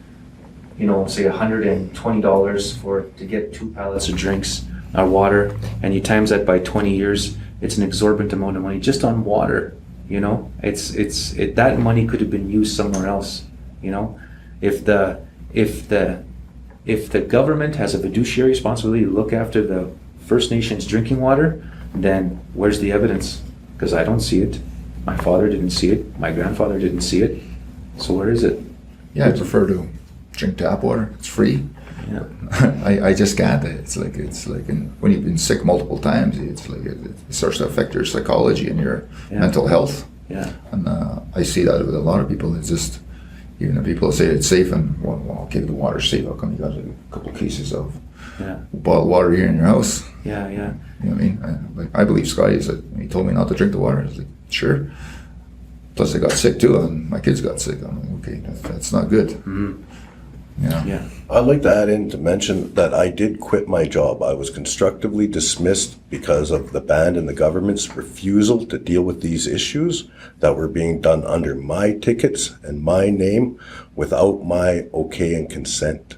you know, say $120 to get 2 pallets of drinks, water, and you times that by 20 years, it's an exorbitant amount of money just on water. You know, that money could have been used somewhere else. You know, if the government has a fiduciary responsibility to look after the First Nations drinking water, then where's the evidence? Because I don't see it. My father didn't see it. My grandfather didn't see it. So where is it? Yeah, I prefer to drink tap water. It's free. Yeah. I just can't. It's like when you've been sick multiple times, it's like it starts to affect your psychology and your mental health. Yeah. And I see that with a lot of people. It's just, even the people say it's safe, and well, okay, the water's safe. How come you got a couple cases of bottled water here in your house? Yeah, yeah. You know what I mean? I believe Scotty said, he told me not to drink the water. I was like, sure. Plus I got sick too, and my kids got sick. I'm like, okay, that's not good. Mm-hmm. Yeah. I'd like to add in to mention that I did quit my job. I was constructively dismissed because of the band and the government's refusal to deal with these issues that were being done under my tickets and my name without my okay and consent.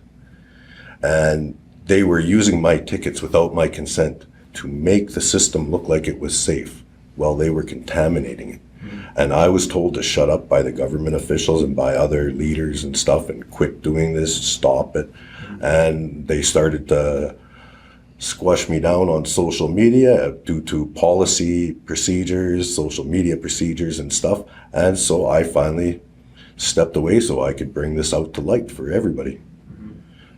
And they were using my tickets without my consent to make the system look like it was safe while they were contaminating it. And I was told to shut up by the government officials and by other leaders and stuff and quit doing this, stop it. And they started to squash me down on social media due to policy procedures, social media procedures and stuff. And so I finally stepped away so I could bring this out to light for everybody.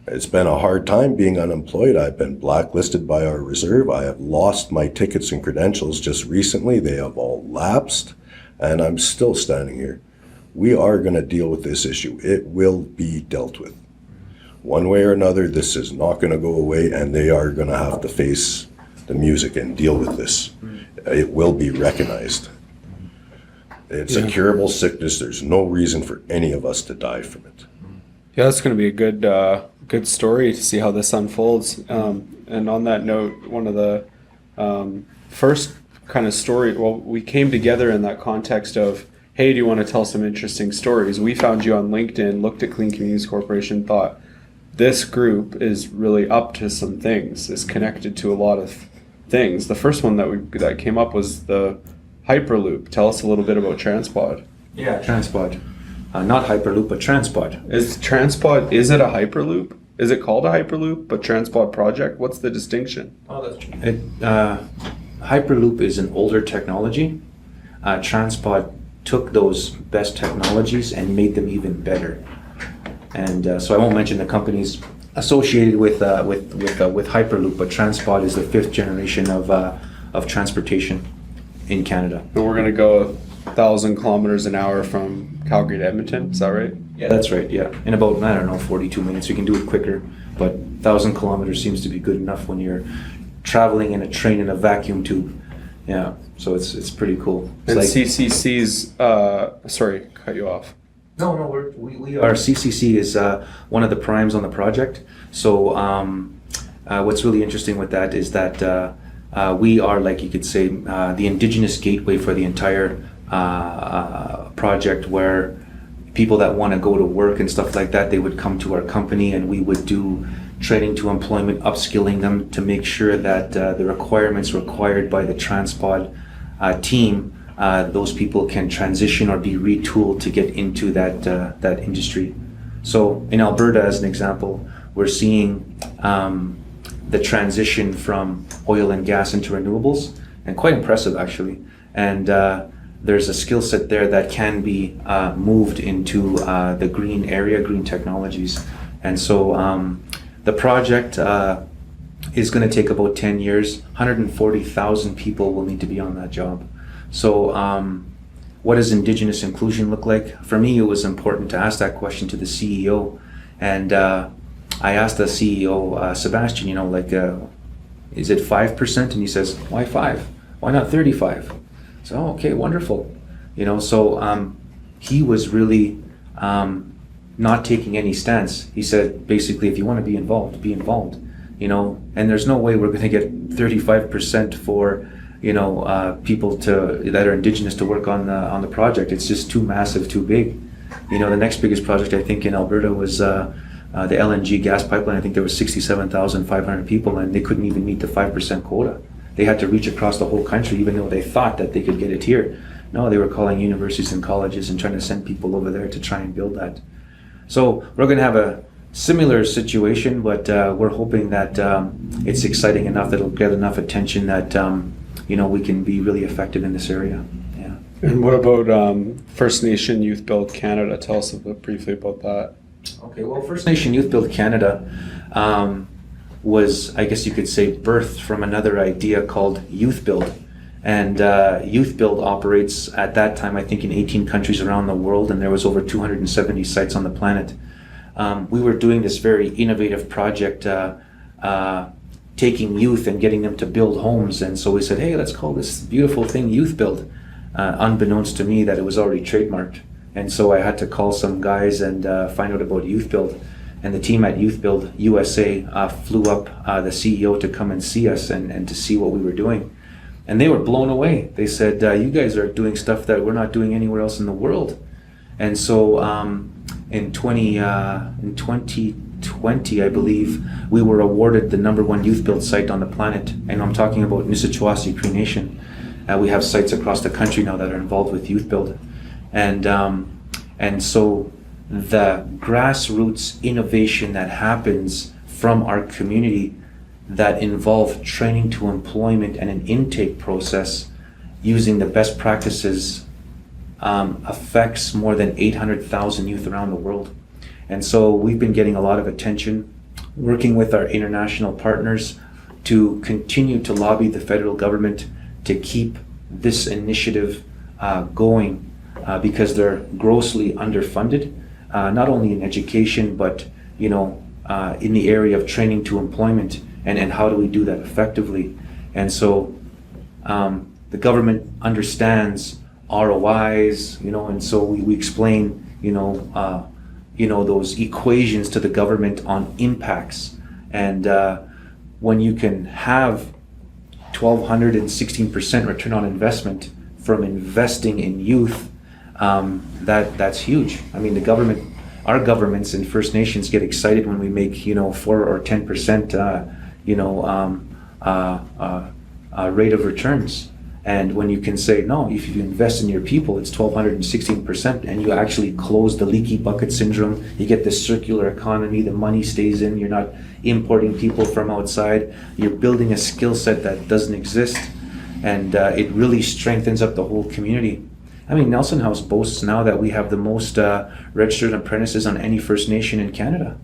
It's been a hard time being unemployed. I've been blacklisted by our reserve. I have lost my tickets and credentials just recently. They have all lapsed. And I'm still standing here. We are going to deal with this issue. It will be dealt with. One way or another, this is not going to go away, and they are going to have to face the music and deal with this. It will be recognized. It's a curable sickness. There's no reason for any of us to die from it. Yeah, that's going to be a good story to see how this unfolds. And on that note, one of the first kind of story, well, we came together in that context of, hey, do you want to tell some interesting stories? We found you on LinkedIn, looked at Clean Communities Corporation, thought this group is really up to some things, is connected to a lot of things. The first one that came up was the Hyperloop. Tell us a little bit about Transpod. Yeah, Transpod. Not Hyperloop, but Transpod. Is it a Hyperloop? Is it called a Hyperloop, but Transpod project? What's the distinction? Oh, that's true. Hyperloop is an older technology. Transpod took those best technologies and made them even better. And so I won't mention the companies associated with Hyperloop, but Transpod is the 5th generation of transportation in Canada. And we're going to go 1,000 kilometers an hour from Calgary to Edmonton. Is that right? Yeah, that's right. Yeah, in about 42 minutes. You can do it quicker, but 1,000 kilometers seems to be good enough when you're traveling in a train in a vacuum tube. Yeah, so it's pretty cool. It's and like, CCC's, sorry, cut you off. No, we are. CCC is one of the primes on the project. So what's really interesting with that is that we are, like you could say, the Indigenous gateway for the entire project, where people that want to go to work and stuff like that, they would come to our company, and we would do training to employment, upskilling them to make sure that the requirements required by the Transpod team, those people can transition or be retooled to get into that industry. So in Alberta, as an example, we're seeing the transition from oil and gas into renewables, and quite impressive actually. And there's a skill set there that can be moved into the green area, green technologies. And so the project is going to take about 10 years. 140,000 people will need to be on that job. So what does Indigenous inclusion look like? For me, it was important to ask that question to the CEO. And I asked the CEO, Sebastian, you know, like, is it 5%? And he says, why 5? Why not 35? So, oh, okay, wonderful. You know, so he was really not taking any stance. He said, basically, if you want to be involved, you know, and there's no way we're going to get 35% for, you know, people that are Indigenous to work on the project. It's just too massive, too big. You know, the next biggest project I think in Alberta was the LNG gas pipeline. I think there was 67,500 people, and they couldn't even meet the 5% quota. They had to reach across the whole country, even though they thought that they could get it here. No, they were calling universities and colleges and trying to send people over there to try and build that. So we're going to have a similar situation, but we're hoping that it's exciting enough that it'll get enough attention that you know, we can be really effective in this area. Yeah. And what about First Nation YouthBuild Canada? Tell us briefly about that. Okay, well, First Nation YouthBuild Canada was, I guess you could say, birthed from another idea called YouthBuild. And YouthBuild operates at that time, I think, in 18 countries around the world, and there was over 270 sites on the planet. We were doing this very innovative project, taking youth and getting them to build homes. And so we said, hey, let's call this beautiful thing YouthBuild, unbeknownst to me that it was already trademarked. And so I had to call some guys and find out about YouthBuild. And the team at YouthBuild USA flew up the CEO to come and see us and to see what we were doing. And they were blown away. They said, you guys are doing stuff that we're not doing anywhere else in the world. And so in 2020, I believe, we were awarded the #1 YouthBuild site on the planet. And I'm talking about Nissachawasi Cree Nation. We have sites across the country now that are involved with YouthBuild. And so the grassroots innovation that happens from our community that involve training to employment and an intake process using the best practices affects more than 800,000 youth around the world. And so we've been getting a lot of attention, working with our international partners to continue to lobby the federal government to keep this initiative going because they're grossly underfunded, not only in education, but, you know, in the area of training to employment. And how do we do that effectively? And so the government understands ROIs, you know, and so we explain, you know, those equations to the government on impacts. And when you can have 1,216% return on investment from investing in youth, that's huge. I mean, our governments and First Nations get excited when we make, you know, 4 or 10%, rate of returns. And when you can say, no, if you invest in your people, it's 1,216%, and you actually close the leaky bucket syndrome, you get this circular economy, the money stays in, you're not importing people from outside, you're building a skill set that doesn't exist, and it really strengthens up the whole community. I mean, Nelson House boasts now that we have the most registered apprentices on any First Nation in Canada.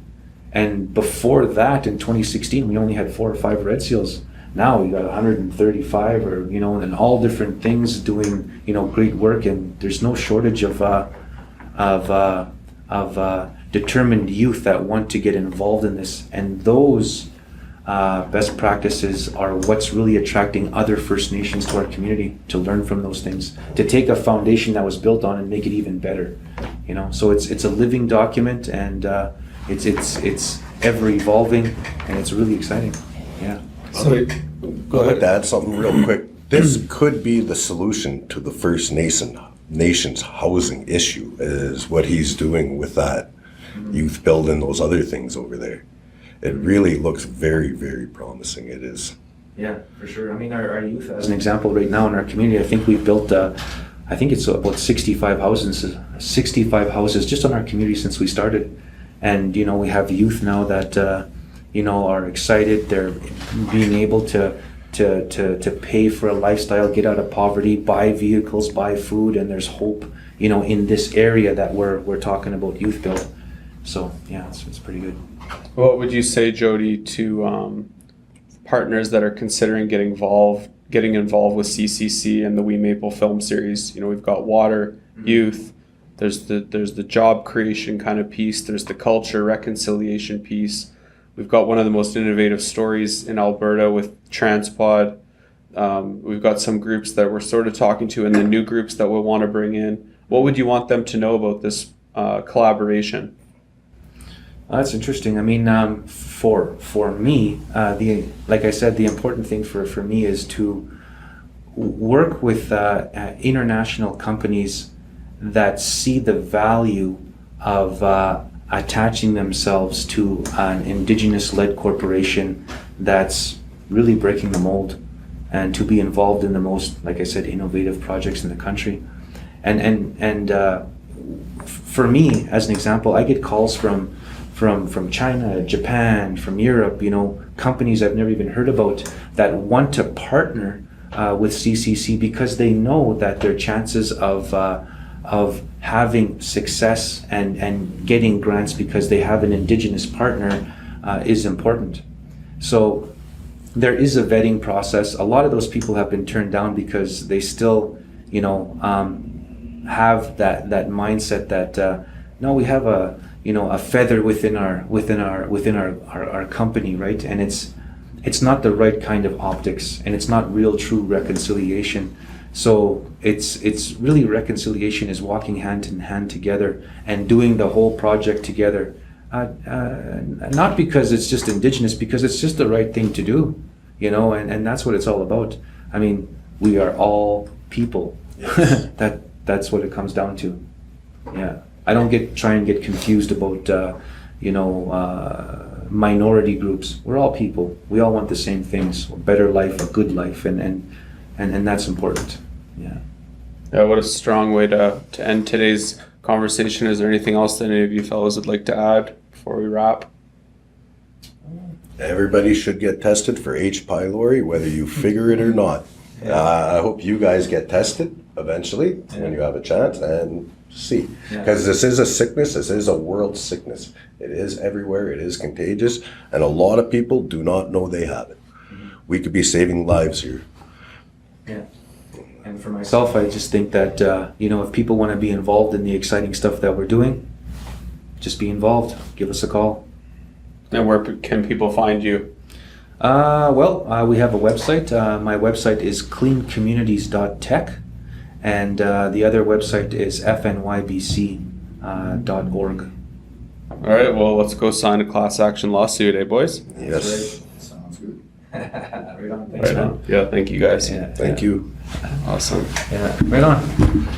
And before that, in 2016, we only had 4 or 5 Red Seals. Now we got 135, or, you know, and all different things doing, you know, great work. And there's no shortage of determined youth that want to get involved in this. And those best practices are what's really attracting other First Nations to our community to learn from those things, to take a foundation that was built on and make it even better. You know, so it's a living document, and it's ever evolving, and it's really exciting. Yeah. So Go ahead to add something real quick. This could be the solution to the First Nations housing issue, is what he's doing with that YouthBuild and those other things over there. It really looks very, very promising. It is. Yeah, for sure. I mean, our youth, as an example, right now in our community, I think we've built, I think it's about 65 houses just on our community since we started. And, we have youth now that, are excited. They're being able to pay for a lifestyle, get out of poverty, buy vehicles, buy food, and there's hope, in this area that we're talking about youth build. So yeah, it's pretty good. What would you say, Jody, to partners that are considering getting involved with CCC and the WeMaple film series? We've got water, youth. There's the job creation kind of piece. There's the culture reconciliation piece. We've got one of the most innovative stories in Alberta with Transpod. We've got some groups that we're sort of talking to, and the new groups that we'll want to bring in. What would you want them to know about this collaboration? That's interesting. I mean, for me, like I said, the important thing for me is to work with international companies that see the value of attaching themselves to an Indigenous-led corporation that's really breaking the mold, and to be involved in the most, like I said, innovative projects in the country. And for me, as an example, I get calls from China, Japan, from Europe, companies I've never even heard about that want to partner with CCC because they know that their chances of having success and getting grants because they have an Indigenous partner is important. So there is a vetting process. A lot of those people have been turned down because they still, have that mindset that no, we have a feather within our company, right? And it's not the right kind of optics, and it's not real true reconciliation. So it's really, reconciliation is walking hand in hand together and doing the whole project together. Not because it's just Indigenous, because it's just the right thing to do, and that's what it's all about. I mean, we are all people. Yes. That's what it comes down to. Yeah. I don't try and get confused about, minority groups. We're all people. We all want the same things: a better life, a good life, and that's important. Yeah. Yeah. What a strong way to end today's conversation. Is there anything else that any of you fellows would like to add before we wrap? Everybody should get tested for H. pylori, whether you figure it or not. Yeah. I hope you guys get tested eventually when you have a chance and see. Because this is a sickness, this is a world sickness. It is everywhere, it is contagious, and a lot of people do not know they have it. Mm-hmm. We could be saving lives here. Yeah. And for myself, I just think that, if people want to be involved in the exciting stuff that we're doing, just be involved. Give us a call. And where can people find you? We have a website. My website is cleancommunities.tech, and the other website is fnybc.org. All right, well, let's go sign a class action lawsuit, boys? Yes. Sounds good. Right on. Thanks, right on. Yeah, thank you guys. Yeah, Thank you. Awesome. Yeah, right on.